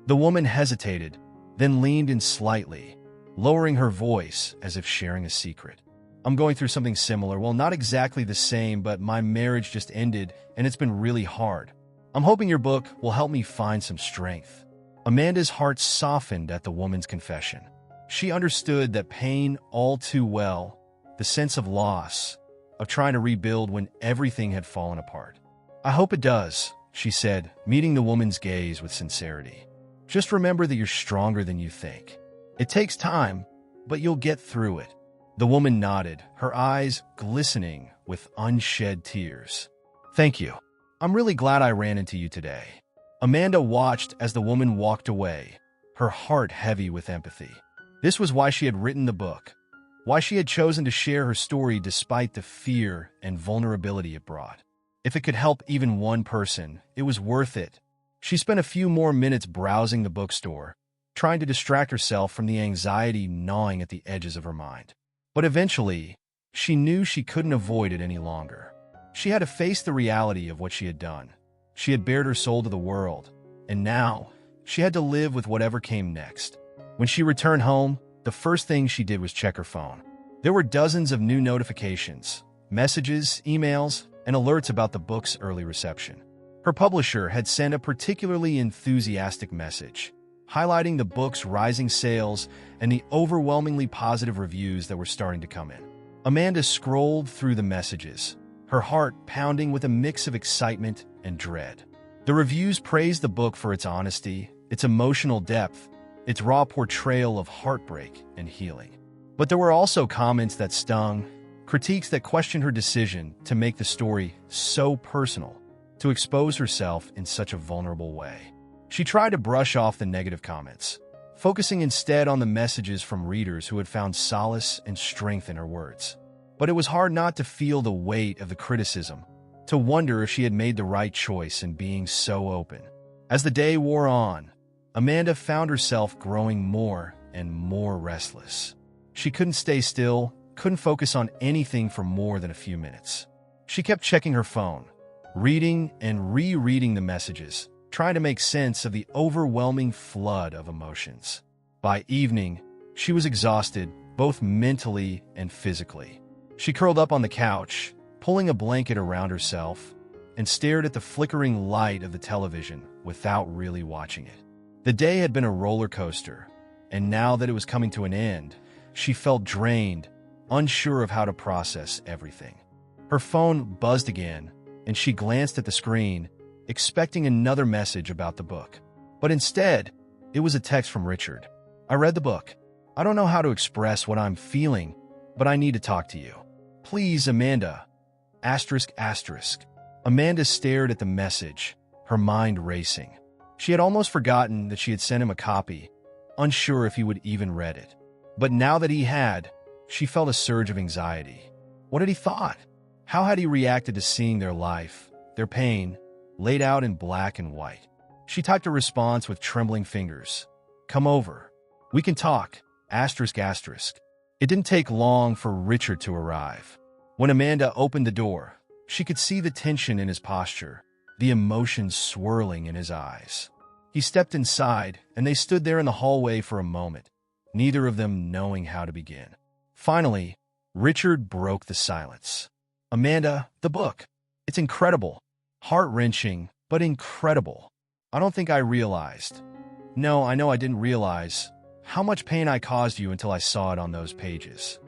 The woman hesitated, then leaned in slightly, lowering her voice as if sharing a secret. "I'm going through something similar. Well, not exactly the same, but my marriage just ended, and it's been really hard. I'm hoping your book will help me find some strength." Amanda's heart softened at the woman's confession. She understood that pain all too well, the sense of loss, of trying to rebuild when everything had fallen apart. "I hope it does," she said, meeting the woman's gaze with sincerity. "Just remember that you're stronger than you think. It takes time, but you'll get through it." The woman nodded, her eyes glistening with unshed tears. "Thank you. I'm really glad I ran into you today." Amanda watched as the woman walked away, her heart heavy with empathy. This was why she had written the book, why she had chosen to share her story despite the fear and vulnerability it brought. If it could help even one person, it was worth it. She spent a few more minutes browsing the bookstore, trying to distract herself from the anxiety gnawing at the edges of her mind. But eventually, she knew she couldn't avoid it any longer. She had to face the reality of what she had done. She had bared her soul to the world, and now she had to live with whatever came next. When she returned home, the first thing she did was check her phone. There were dozens of new notifications, messages, emails, and alerts about the book's early reception. Her publisher had sent a particularly enthusiastic message, highlighting the book's rising sales and the overwhelmingly positive reviews that were starting to come in. Amanda scrolled through the messages, her heart pounding with a mix of excitement and dread. The reviews praised the book for its honesty, its emotional depth, its raw portrayal of heartbreak and healing. But there were also comments that stung, critiques that questioned her decision to make the story so personal, to expose herself in such a vulnerable way. She tried to brush off the negative comments, focusing instead on the messages from readers who had found solace and strength in her words. But it was hard not to feel the weight of the criticism, to wonder if she had made the right choice in being so open. As the day wore on, Amanda found herself growing more and more restless. She couldn't stay still, couldn't focus on anything for more than a few minutes. She kept checking her phone, reading and rereading the messages, trying to make sense of the overwhelming flood of emotions. By evening, she was exhausted, both mentally and physically. She curled up on the couch, pulling a blanket around herself, and stared at the flickering light of the television without really watching it. The day had been a roller coaster, and now that it was coming to an end, she felt drained, unsure of how to process everything. Her phone buzzed again, and she glanced at the screen, expecting another message about the book. But instead, it was a text from Richard. "I read the book. I don't know how to express what I'm feeling, but I need to talk to you. Please, Amanda." ***. Amanda stared at the message, her mind racing. She had almost forgotten that she had sent him a copy, unsure if he would even read it. But now that he had, she felt a surge of anxiety. What had he thought? How had he reacted to seeing their life, their pain, laid out in black and white? She typed a response with trembling fingers. "Come over. We can talk. ***. It didn't take long for Richard to arrive. When Amanda opened the door, she could see the tension in his posture, the emotions swirling in his eyes. He stepped inside, and they stood there in the hallway for a moment, neither of them knowing how to begin. Finally, Richard broke the silence. "Amanda, the book. It's incredible. Heart-wrenching, but incredible. I don't think I realized. No, I know I didn't realize how much pain I caused you until I saw it on those pages."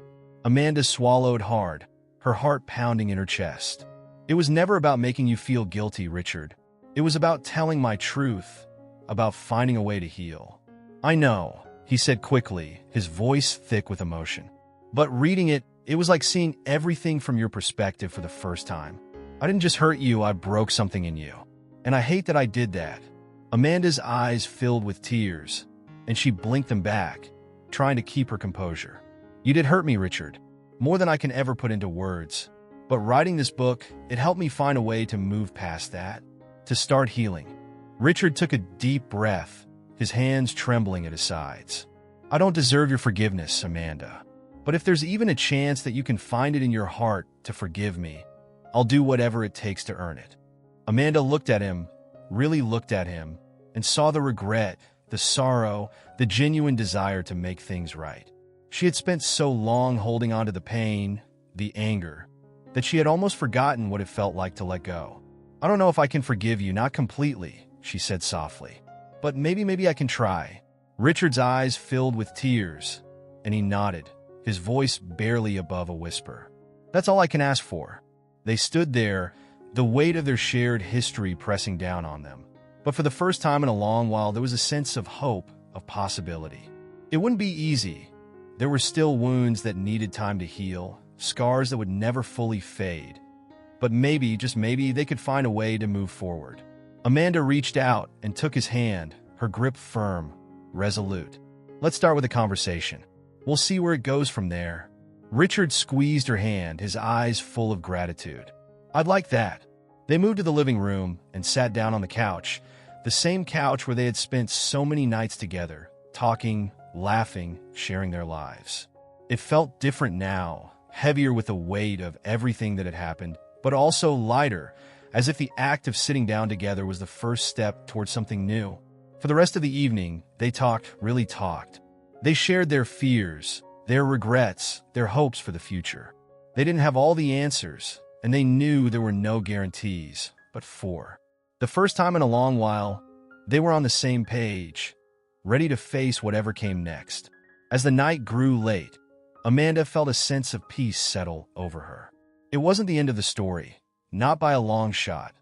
Amanda swallowed hard, her heart pounding in her chest. "It was never about making you feel guilty, Richard. It was about telling my truth, about finding a way to heal." "I know," he said quickly, his voice thick with emotion. "But reading it, it was like seeing everything from your perspective for the first time. I didn't just hurt you, I broke something in you. And I hate that I did that." Amanda's eyes filled with tears, and she blinked them back, trying to keep her composure. "You did hurt me, Richard, more than I can ever put into words. But writing this book, it helped me find a way to move past that, to start healing." Richard took a deep breath, his hands trembling at his sides. "I don't deserve your forgiveness, Amanda. But if there's even a chance that you can find it in your heart to forgive me, I'll do whatever it takes to earn it." Amanda looked at him, really looked at him, and saw the regret, the sorrow, the genuine desire to make things right. She had spent so long holding on to the pain, the anger, that she had almost forgotten what it felt like to let go. "I don't know if I can forgive you, not completely," she said softly. "But maybe I can try." Richard's eyes filled with tears, and he nodded, his voice barely above a whisper. "That's all I can ask for." They stood there, the weight of their shared history pressing down on them. But for the first time in a long while, there was a sense of hope, of possibility. It wouldn't be easy. There were still wounds that needed time to heal, scars that would never fully fade. But maybe, just maybe, they could find a way to move forward. Amanda reached out and took his hand, her grip firm, resolute. "Let's start with a conversation. We'll see where it goes from there." Richard squeezed her hand, his eyes full of gratitude. "I'd like that." They moved to the living room and sat down on the couch, the same couch where they had spent so many nights together, talking, laughing, sharing their lives. It felt different now, heavier with the weight of everything that had happened, but also lighter, as if the act of sitting down together was the first step towards something new. For the rest of the evening, they talked, really talked. They shared their fears, their regrets, their hopes for the future. They didn't have all the answers, and they knew there were no guarantees, but for the first time in a long while, they were on the same page, ready to face whatever came next. As the night grew late, Amanda felt a sense of peace settle over her. It wasn't the end of the story, not by a long shot,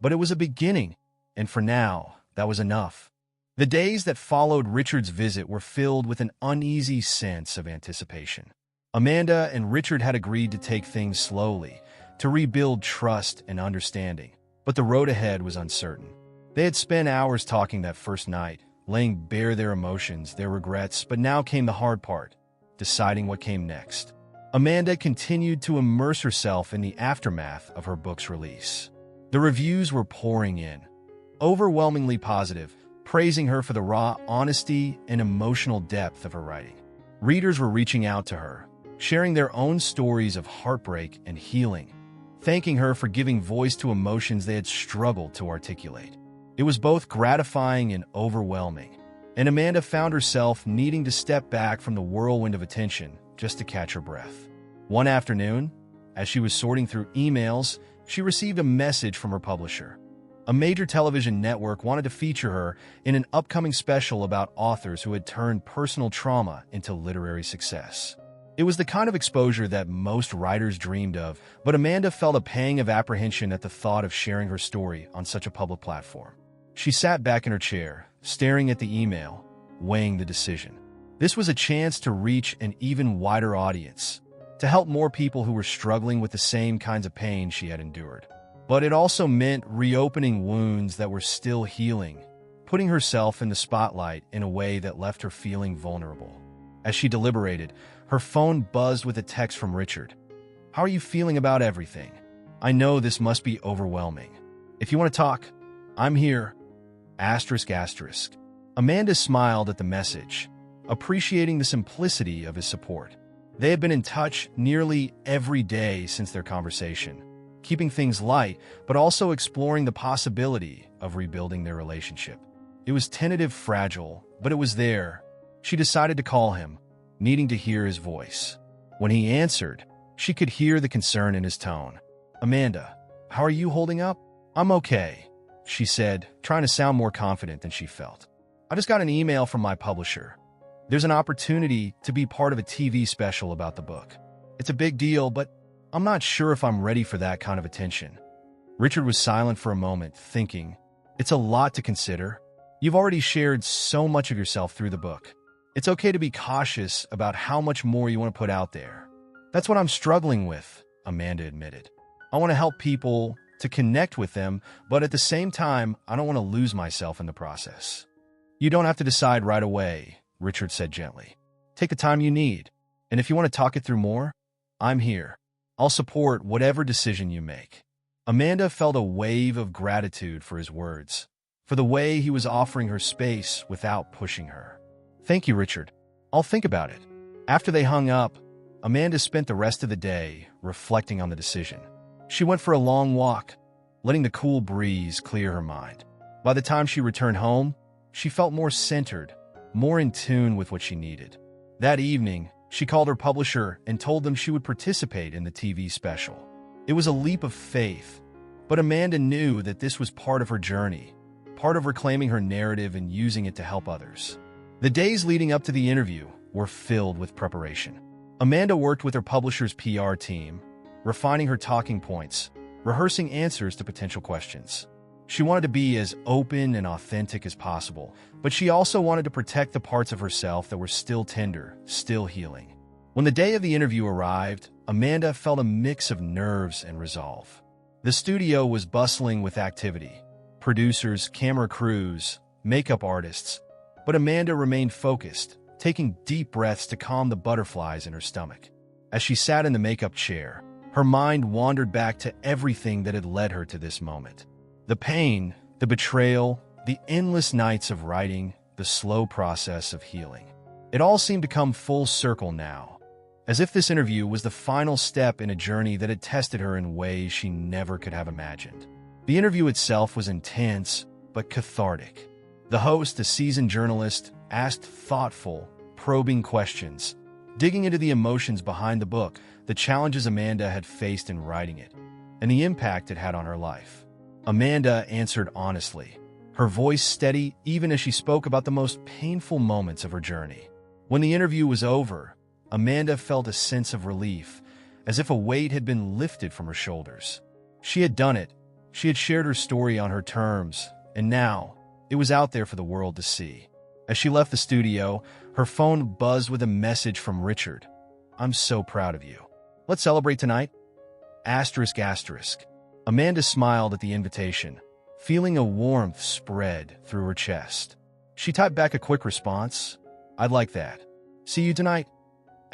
but it was a beginning, and for now, that was enough. The days that followed Richard's visit were filled with an uneasy sense of anticipation. Amanda and Richard had agreed to take things slowly, to rebuild trust and understanding, but the road ahead was uncertain. They had spent hours talking that first night, laying bare their emotions, their regrets, but now came the hard part, deciding what came next. Amanda continued to immerse herself in the aftermath of her book's release. The reviews were pouring in, overwhelmingly positive, praising her for the raw honesty and emotional depth of her writing. Readers were reaching out to her, sharing their own stories of heartbreak and healing, thanking her for giving voice to emotions they had struggled to articulate. It was both gratifying and overwhelming, and Amanda found herself needing to step back from the whirlwind of attention just to catch her breath. One afternoon, as she was sorting through emails, she received a message from her publisher. A major television network wanted to feature her in an upcoming special about authors who had turned personal trauma into literary success. It was the kind of exposure that most writers dreamed of, but Amanda felt a pang of apprehension at the thought of sharing her story on such a public platform. She sat back in her chair, staring at the email, weighing the decision. This was a chance to reach an even wider audience, to help more people who were struggling with the same kinds of pain she had endured. But it also meant reopening wounds that were still healing, putting herself in the spotlight in a way that left her feeling vulnerable. As she deliberated, her phone buzzed with a text from Richard. "How are you feeling about everything? I know this must be overwhelming. If you want to talk, I'm here." ***. Amanda smiled at the message, appreciating the simplicity of his support. They had been in touch nearly every day since their conversation, keeping things light, but also exploring the possibility of rebuilding their relationship. It was tentative, fragile, but it was there. She decided to call him, needing to hear his voice. When he answered, she could hear the concern in his tone. "Amanda, how are you holding up?" "I'm okay," she said, trying to sound more confident than she felt. "I just got an email from my publisher. There's an opportunity to be part of a TV special about the book. It's a big deal, but I'm not sure if I'm ready for that kind of attention." Richard was silent for a moment, thinking, "It's a lot to consider. You've already shared so much of yourself through the book. It's okay to be cautious about how much more you want to put out there." "That's what I'm struggling with," Amanda admitted. "I want to help people, to connect with them, but at the same time, I don't want to lose myself in the process." "You don't have to decide right away," Richard said gently. "Take the time you need, and if you want to talk it through more, I'm here. I'll support whatever decision you make." Amanda felt a wave of gratitude for his words, for the way he was offering her space without pushing her. "Thank you, Richard. I'll think about it." After they hung up, Amanda spent the rest of the day reflecting on the decision. She went for a long walk, letting the cool breeze clear her mind. By the time she returned home, she felt more centered, more in tune with what she needed. That evening, she called her publisher and told them she would participate in the TV special. It was a leap of faith, but Amanda knew that this was part of her journey, part of reclaiming her narrative and using it to help others. The days leading up to the interview were filled with preparation. Amanda worked with her publisher's PR team, refining her talking points, rehearsing answers to potential questions. She wanted to be as open and authentic as possible, but she also wanted to protect the parts of herself that were still tender, still healing. When the day of the interview arrived, Amanda felt a mix of nerves and resolve. The studio was bustling with activity: producers, camera crews, makeup artists. But Amanda remained focused, taking deep breaths to calm the butterflies in her stomach. As she sat in the makeup chair, her mind wandered back to everything that had led her to this moment. The pain, the betrayal, the endless nights of writing, the slow process of healing. It all seemed to come full circle now, as if this interview was the final step in a journey that had tested her in ways she never could have imagined. The interview itself was intense, but cathartic. The host, a seasoned journalist, asked thoughtful, probing questions, digging into the emotions behind the book, the challenges Amanda had faced in writing it, and the impact it had on her life. Amanda answered honestly, her voice steady even as she spoke about the most painful moments of her journey. When the interview was over, Amanda felt a sense of relief, as if a weight had been lifted from her shoulders. She had done it. She had shared her story on her terms, and now it was out there for the world to see. As she left the studio, her phone buzzed with a message from Richard. "I'm so proud of you. Let's celebrate tonight?" ***. Amanda smiled at the invitation, feeling a warmth spread through her chest. She typed back a quick response. "I'd like that. See you tonight?" ***.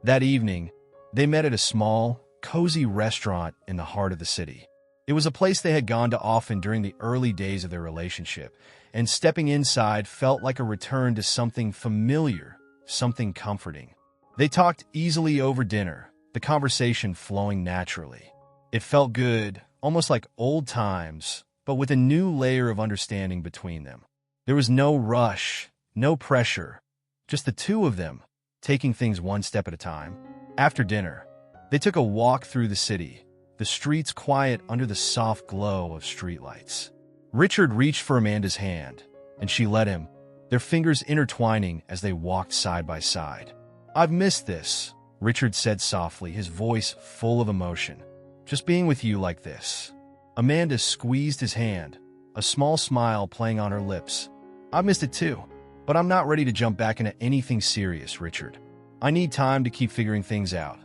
That evening, they met at a small, cozy restaurant in the heart of the city. It was a place they had gone to often during the early days of their relationship, and stepping inside felt like a return to something familiar, something comforting. They talked easily over dinner, the conversation flowing naturally. It felt good, almost like old times, but with a new layer of understanding between them. There was no rush, no pressure, just the two of them, taking things one step at a time. After dinner, they took a walk through the city, the streets quiet under the soft glow of streetlights. Richard reached for Amanda's hand, and she let him, their fingers intertwining as they walked side by side. "I've missed this," Richard said softly, his voice full of emotion. "Just being with you like this." Amanda squeezed his hand, a small smile playing on her lips. "I missed it too, but I'm not ready to jump back into anything serious, Richard. I need time to keep figuring things out."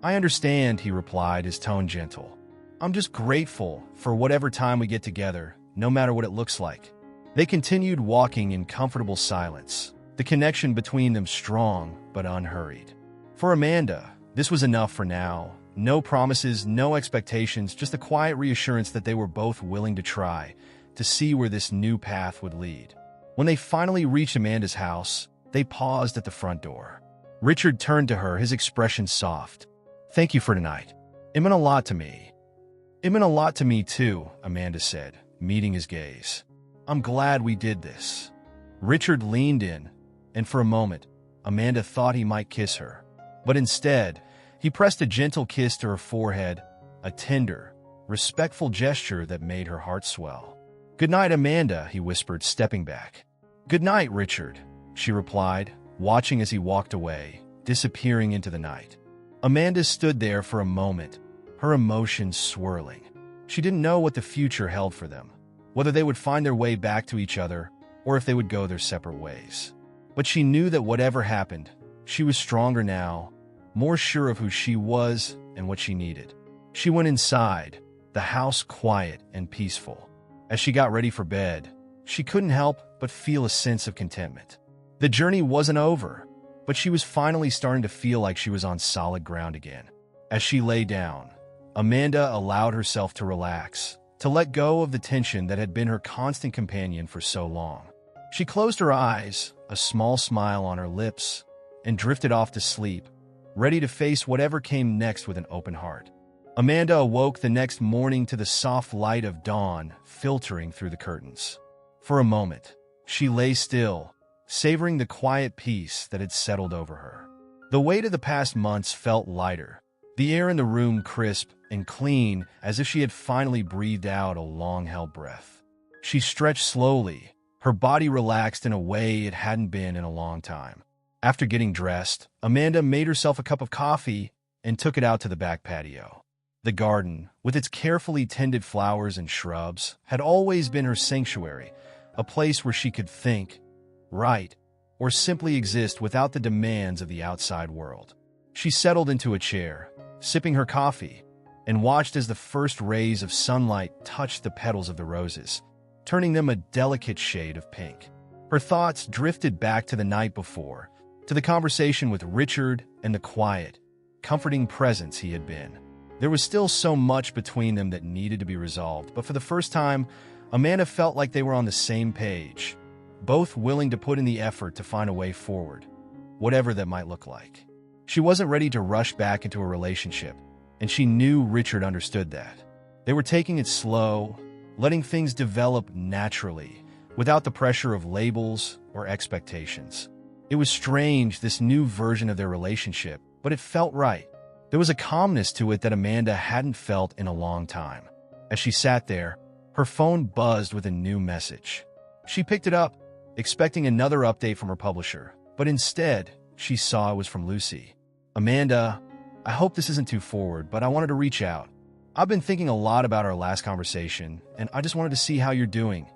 "I understand," he replied, his tone gentle. "I'm just grateful for whatever time we get together, no matter what it looks like." They continued walking in comfortable silence, the connection between them strong but unhurried. For Amanda, this was enough for now. No promises, no expectations, just a quiet reassurance that they were both willing to try, to see where this new path would lead. When they finally reached Amanda's house, they paused at the front door. Richard turned to her, his expression soft. "Thank you for tonight. It meant a lot to me." "It meant a lot to me too," Amanda said, meeting his gaze. "I'm glad we did this." Richard leaned in, and for a moment, Amanda thought he might kiss her. But instead, he pressed a gentle kiss to her forehead, a tender, respectful gesture that made her heart swell. "Good night, Amanda," he whispered, stepping back. "Good night, Richard," she replied, watching as he walked away, disappearing into the night. Amanda stood there for a moment, her emotions swirling. She didn't know what the future held for them, whether they would find their way back to each other or if they would go their separate ways. But she knew that whatever happened, she was stronger now, more sure of who she was and what she needed. She went inside, the house quiet and peaceful. As she got ready for bed, she couldn't help but feel a sense of contentment. The journey wasn't over, but she was finally starting to feel like she was on solid ground again. As she lay down, Amanda allowed herself to relax, to let go of the tension that had been her constant companion for so long. She closed her eyes, a small smile on her lips, and drifted off to sleep, ready to face whatever came next with an open heart. Amanda awoke the next morning to the soft light of dawn filtering through the curtains. For a moment, she lay still, savoring the quiet peace that had settled over her. The weight of the past months felt lighter, the air in the room crisp and clean, as if she had finally breathed out a long-held breath. She stretched slowly, her body relaxed in a way it hadn't been in a long time. After getting dressed, Amanda made herself a cup of coffee and took it out to the back patio. The garden, with its carefully tended flowers and shrubs, had always been her sanctuary, a place where she could think, write, or simply exist without the demands of the outside world. She settled into a chair, sipping her coffee, and watched as the first rays of sunlight touched the petals of the roses, turning them a delicate shade of pink. Her thoughts drifted back to the night before, to the conversation with Richard and the quiet, comforting presence he had been. There was still so much between them that needed to be resolved, but for the first time, Amanda felt like they were on the same page, both willing to put in the effort to find a way forward, whatever that might look like. She wasn't ready to rush back into a relationship, and she knew Richard understood that. They were taking it slow, letting things develop naturally, without the pressure of labels or expectations. It was strange, this new version of their relationship, but it felt right. There was a calmness to it that Amanda hadn't felt in a long time. As she sat there, her phone buzzed with a new message. She picked it up, expecting another update from her publisher, but instead, she saw it was from Lucy. "Amanda, I hope this isn't too forward, but I wanted to reach out. I've been thinking a lot about our last conversation, and I just wanted to see how you're doing.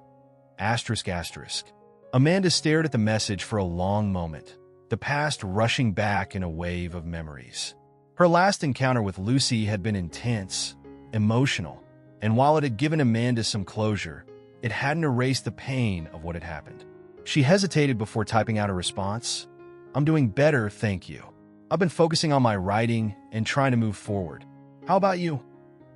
Asterisk, asterisk." Amanda stared at the message for a long moment, the past rushing back in a wave of memories. Her last encounter with Lucy had been intense, emotional, and while it had given Amanda some closure, it hadn't erased the pain of what had happened. She hesitated before typing out a response. "I'm doing better, thank you. I've been focusing on my writing and trying to move forward. How about you?"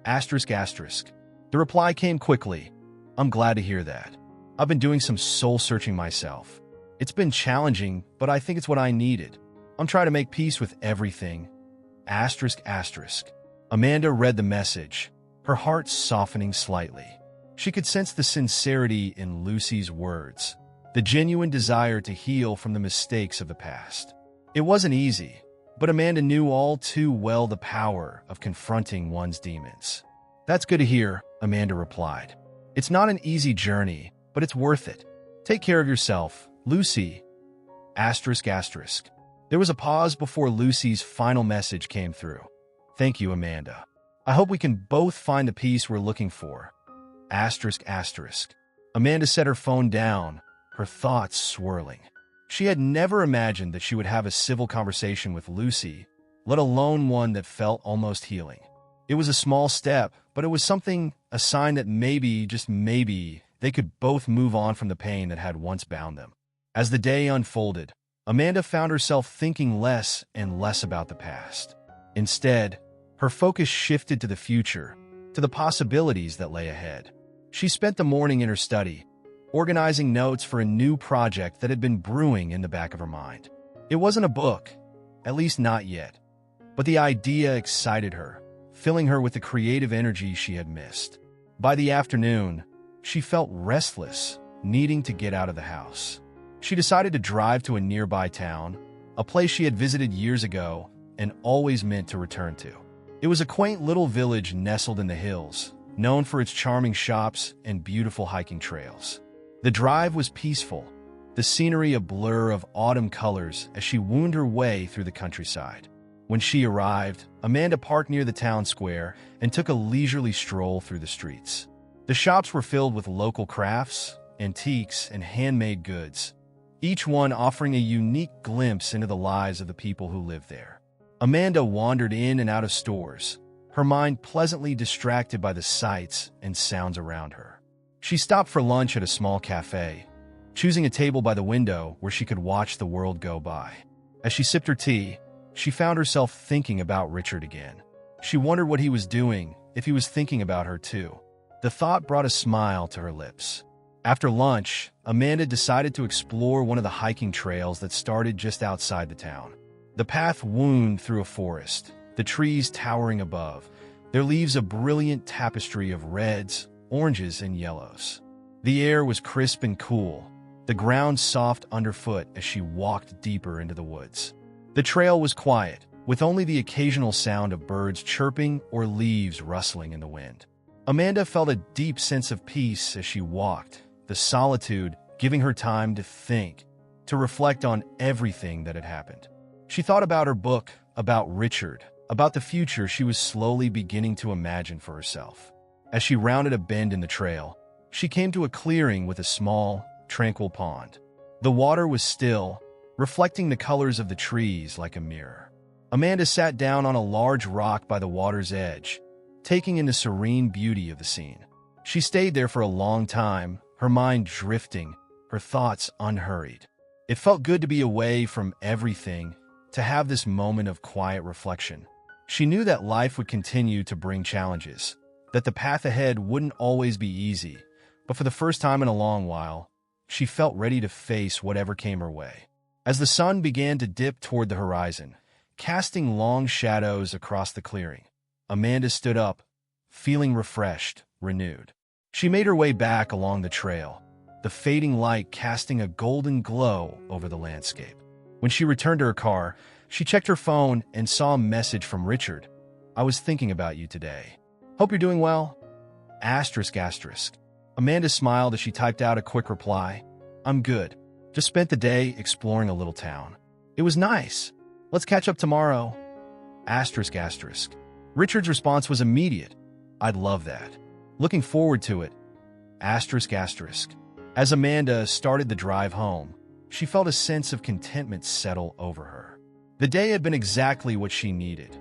Asterisk, asterisk. The reply came quickly. "I'm glad to hear that. I've been doing some soul-searching myself. It's been challenging, but I think it's what I needed. I'm trying to make peace with everything. Asterisk asterisk. Amanda read the message, her heart softening slightly. She could sense the sincerity in Lucy's words, the genuine desire to heal from the mistakes of the past. It wasn't easy, but Amanda knew all too well the power of confronting one's demons. "That's good to hear," Amanda replied. "It's not an easy journey, but it's worth it. Take care of yourself, Lucy." Asterisk asterisk. There was a pause before Lucy's final message came through. "Thank you, Amanda. I hope we can both find the peace we're looking for." Asterisk asterisk. Amanda set her phone down, her thoughts swirling. She had never imagined that she would have a civil conversation with Lucy, let alone one that felt almost healing. It was a small step, but it was something, a sign that maybe, just maybe, they could both move on from the pain that had once bound them. As the day unfolded, Amanda found herself thinking less and less about the past. Instead, her focus shifted to the future, to the possibilities that lay ahead. She spent the morning in her study, organizing notes for a new project that had been brewing in the back of her mind. It wasn't a book, at least not yet, but the idea excited her, filling her with the creative energy she had missed. By the afternoon, she felt restless, needing to get out of the house. She decided to drive to a nearby town, a place she had visited years ago and always meant to return to. It was a quaint little village nestled in the hills, known for its charming shops and beautiful hiking trails. The drive was peaceful, the scenery a blur of autumn colors as she wound her way through the countryside. When she arrived, Amanda parked near the town square and took a leisurely stroll through the streets. The shops were filled with local crafts, antiques, and handmade goods, each one offering a unique glimpse into the lives of the people who lived there. Amanda wandered in and out of stores, her mind pleasantly distracted by the sights and sounds around her. She stopped for lunch at a small cafe, choosing a table by the window where she could watch the world go by. As she sipped her tea, she found herself thinking about Richard again. She wondered what he was doing, if he was thinking about her too. The thought brought a smile to her lips. After lunch, Amanda decided to explore one of the hiking trails that started just outside the town. The path wound through a forest, the trees towering above, their leaves a brilliant tapestry of reds, oranges, and yellows. The air was crisp and cool, the ground soft underfoot as she walked deeper into the woods. The trail was quiet, with only the occasional sound of birds chirping or leaves rustling in the wind. Amanda felt a deep sense of peace as she walked, the solitude giving her time to think, to reflect on everything that had happened. She thought about her book, about Richard, about the future she was slowly beginning to imagine for herself. As she rounded a bend in the trail, she came to a clearing with a small, tranquil pond. The water was still, reflecting the colors of the trees like a mirror. Amanda sat down on a large rock by the water's edge, taking in the serene beauty of the scene. She stayed there for a long time, her mind drifting, her thoughts unhurried. It felt good to be away from everything, to have this moment of quiet reflection. She knew that life would continue to bring challenges, that the path ahead wouldn't always be easy, but for the first time in a long while, she felt ready to face whatever came her way. As the sun began to dip toward the horizon, casting long shadows across the clearing, Amanda stood up, feeling refreshed, renewed. She made her way back along the trail, the fading light casting a golden glow over the landscape. When she returned to her car, she checked her phone and saw a message from Richard. "I was thinking about you today. Hope you're doing well." Asterisk asterisk. Amanda smiled as she typed out a quick reply. "I'm good. Just spent the day exploring a little town. It was nice. Let's catch up tomorrow." Asterisk asterisk. Richard's response was immediate. "I'd love that. Looking forward to it." Asterisk asterisk. As Amanda started the drive home, she felt a sense of contentment settle over her. The day had been exactly what she needed.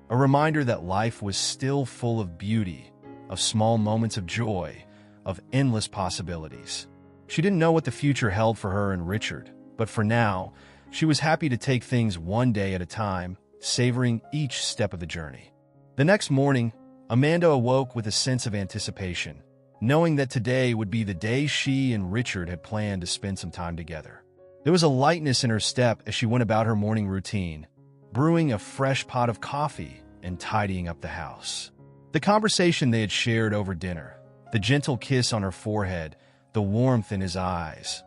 A reminder that life was still full of beauty, of small moments of joy, of endless possibilities. She didn't know what the future held for her and Richard, but for now, she was happy to take things one day at a time, savoring each step of the journey. The next morning, Amanda awoke with a sense of anticipation, knowing that today would be the day she and Richard had planned to spend some time together. There was a lightness in her step as she went about her morning routine, brewing a fresh pot of coffee and tidying up the house. The conversation they had shared over dinner, the gentle kiss on her forehead, the warmth in his eyes,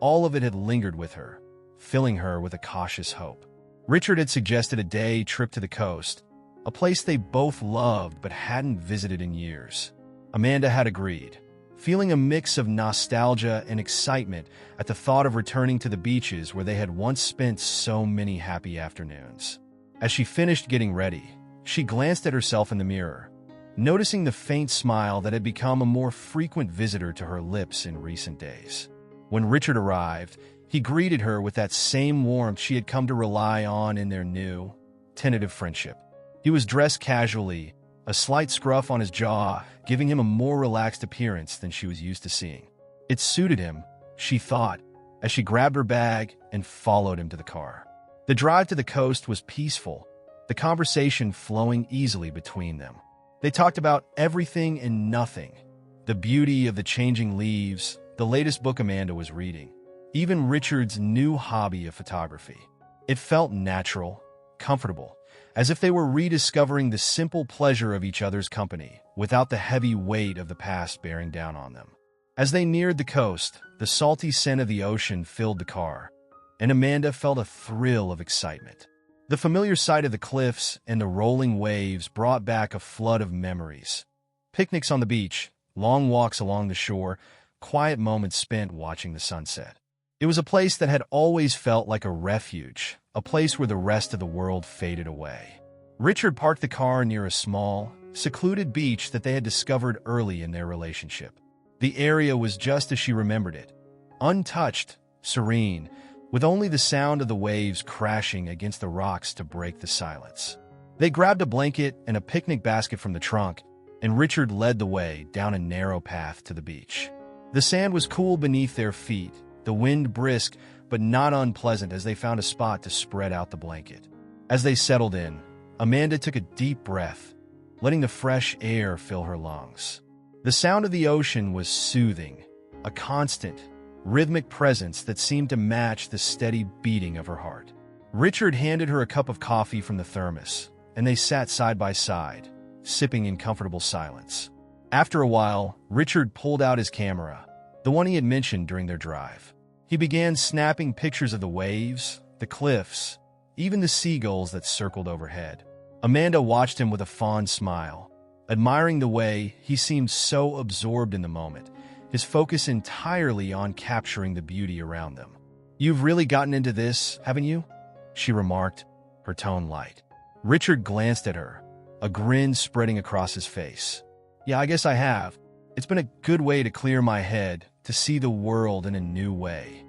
all of it had lingered with her, filling her with a cautious hope. Richard had suggested a day trip to the coast, a place they both loved but hadn't visited in years. Amanda had agreed, feeling a mix of nostalgia and excitement at the thought of returning to the beaches where they had once spent so many happy afternoons. As she finished getting ready, she glanced at herself in the mirror, noticing the faint smile that had become a more frequent visitor to her lips in recent days. When Richard arrived, he greeted her with that same warmth she had come to rely on in their new, tentative friendship. He was dressed casually, a slight scruff on his jaw, giving him a more relaxed appearance than she was used to seeing. It suited him, she thought, as she grabbed her bag and followed him to the car. The drive to the coast was peaceful, the conversation flowing easily between them. They talked about everything and nothing, the beauty of the changing leaves, the latest book Amanda was reading, even Richard's new hobby of photography. It felt natural, comfortable, as if they were rediscovering the simple pleasure of each other's company without the heavy weight of the past bearing down on them. As they neared the coast, the salty scent of the ocean filled the car, and Amanda felt a thrill of excitement. The familiar sight of the cliffs and the rolling waves brought back a flood of memories. Picnics on the beach, long walks along the shore, quiet moments spent watching the sunset. It was a place that had always felt like a refuge, a place where the rest of the world faded away. Richard parked the car near a small, secluded beach that they had discovered early in their relationship. The area was just as she remembered it, untouched, serene, with only the sound of the waves crashing against the rocks to break the silence. They grabbed a blanket and a picnic basket from the trunk, and Richard led the way down a narrow path to the beach. The sand was cool beneath their feet, the wind brisk but not unpleasant as they found a spot to spread out the blanket. As they settled in, Amanda took a deep breath, letting the fresh air fill her lungs. The sound of the ocean was soothing, a constant, rhythmic presence that seemed to match the steady beating of her heart. Richard handed her a cup of coffee from the thermos, and they sat side by side, sipping in comfortable silence. After a while, Richard pulled out his camera, the one he had mentioned during their drive. He began snapping pictures of the waves, the cliffs, even the seagulls that circled overhead. Amanda watched him with a fond smile, admiring the way he seemed so absorbed in the moment, his focus entirely on capturing the beauty around them. "You've really gotten into this, haven't you?" she remarked, her tone light. Richard glanced at her, a grin spreading across his face. "Yeah, I guess I have. It's been a good way to clear my head, to see the world in a new way."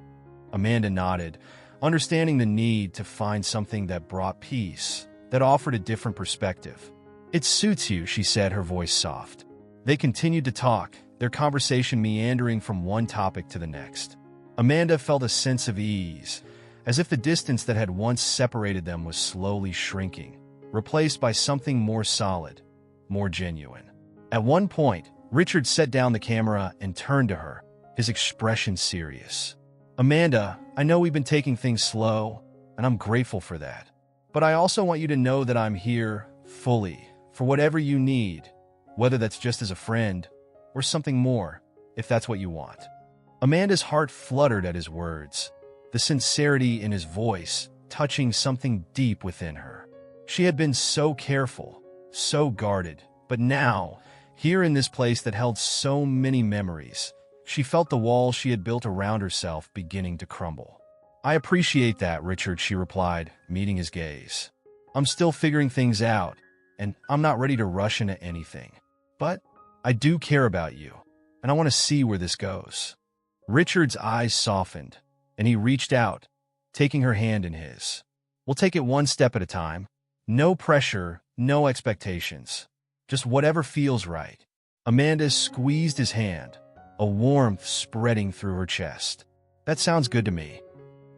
Amanda nodded, understanding the need to find something that brought peace, that offered a different perspective. "It suits you," she said, her voice soft. They continued to talk, their conversation meandering from one topic to the next. Amanda felt a sense of ease, as if the distance that had once separated them was slowly shrinking, replaced by something more solid, more genuine. At one point, Richard set down the camera and turned to her, his expression serious. "Amanda, I know we've been taking things slow, and I'm grateful for that. But I also want you to know that I'm here, fully, for whatever you need, whether that's just as a friend, or something more, if that's what you want." Amanda's heart fluttered at his words, the sincerity in his voice touching something deep within her. She had been so careful, so guarded, but now, here in this place that held so many memories, she felt the walls she had built around herself beginning to crumble. "I appreciate that, Richard," she replied, meeting his gaze. "I'm still figuring things out, and I'm not ready to rush into anything. But I do care about you, and I want to see where this goes." Richard's eyes softened, and he reached out, taking her hand in his. "We'll take it one step at a time. No pressure, no expectations. Just whatever feels right." Amanda squeezed his hand, a warmth spreading through her chest. "That sounds good to me."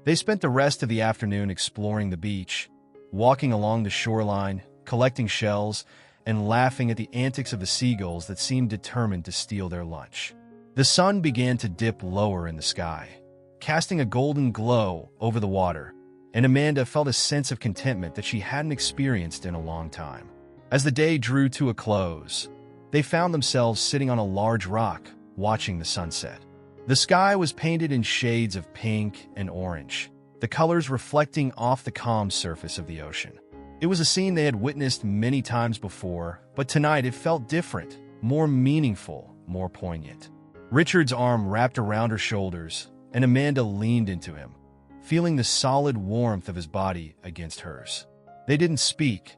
They spent the rest of the afternoon exploring the beach, walking along the shoreline, collecting shells, and laughing at the antics of the seagulls that seemed determined to steal their lunch. The sun began to dip lower in the sky, casting a golden glow over the water, and Amanda felt a sense of contentment that she hadn't experienced in a long time. As the day drew to a close, they found themselves sitting on a large rock, watching the sunset. The sky was painted in shades of pink and orange, the colors reflecting off the calm surface of the ocean. It was a scene they had witnessed many times before, but tonight it felt different, more meaningful, more poignant. Richard's arm wrapped around her shoulders, and Amanda leaned into him, feeling the solid warmth of his body against hers. They didn't speak,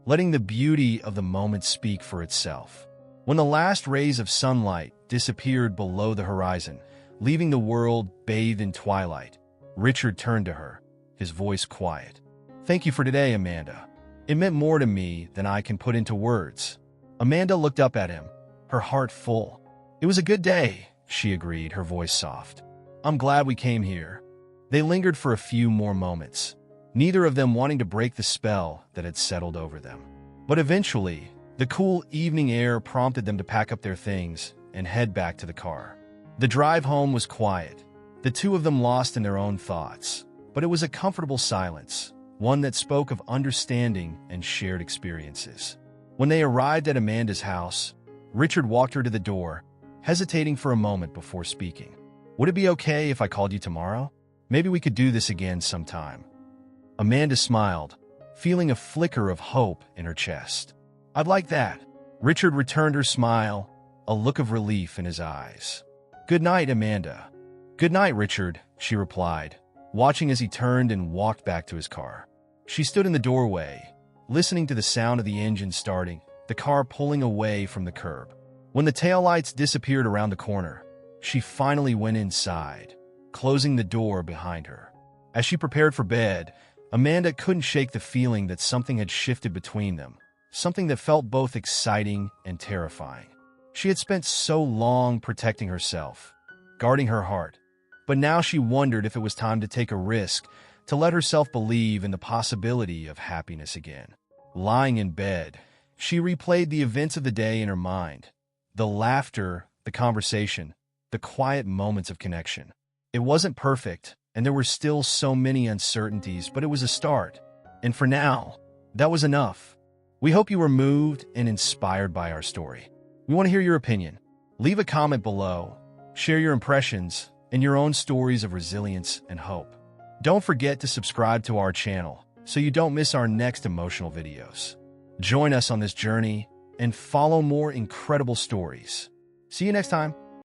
letting the beauty of the moment speak for itself. When the last rays of sunlight disappeared below the horizon, leaving the world bathed in twilight, Richard turned to her, his voice quiet. "Thank you for today, Amanda. It meant more to me than I can put into words." Amanda looked up at him, her heart full. "It was a good day," she agreed, her voice soft. "I'm glad we came here." They lingered for a few more moments, neither of them wanting to break the spell that had settled over them. But eventually, the cool evening air prompted them to pack up their things and head back to the car. The drive home was quiet, the two of them lost in their own thoughts, but it was a comfortable silence, one that spoke of understanding and shared experiences. When they arrived at Amanda's house, Richard walked her to the door, hesitating for a moment before speaking. "Would it be okay if I called you tomorrow? Maybe we could do this again sometime." Amanda smiled, feeling a flicker of hope in her chest. "I'd like that." Richard returned her smile, a look of relief in his eyes. "Good night, Amanda." "Good night, Richard," she replied, watching as he turned and walked back to his car. She stood in the doorway, listening to the sound of the engine starting, the car pulling away from the curb. When the taillights disappeared around the corner, she finally went inside, closing the door behind her. As she prepared for bed, Amanda couldn't shake the feeling that something had shifted between them, something that felt both exciting and terrifying. She had spent so long protecting herself, guarding her heart, but now she wondered if it was time to take a risk, to let herself believe in the possibility of happiness again. Lying in bed, she replayed the events of the day in her mind, the laughter, the conversation, the quiet moments of connection. It wasn't perfect, and there were still so many uncertainties, but it was a start. And for now, that was enough. We hope you were moved and inspired by our story. We want to hear your opinion. Leave a comment below, share your impressions, and your own stories of resilience and hope. Don't forget to subscribe to our channel so you don't miss our next emotional videos. Join us on this journey and follow more incredible stories. See you next time.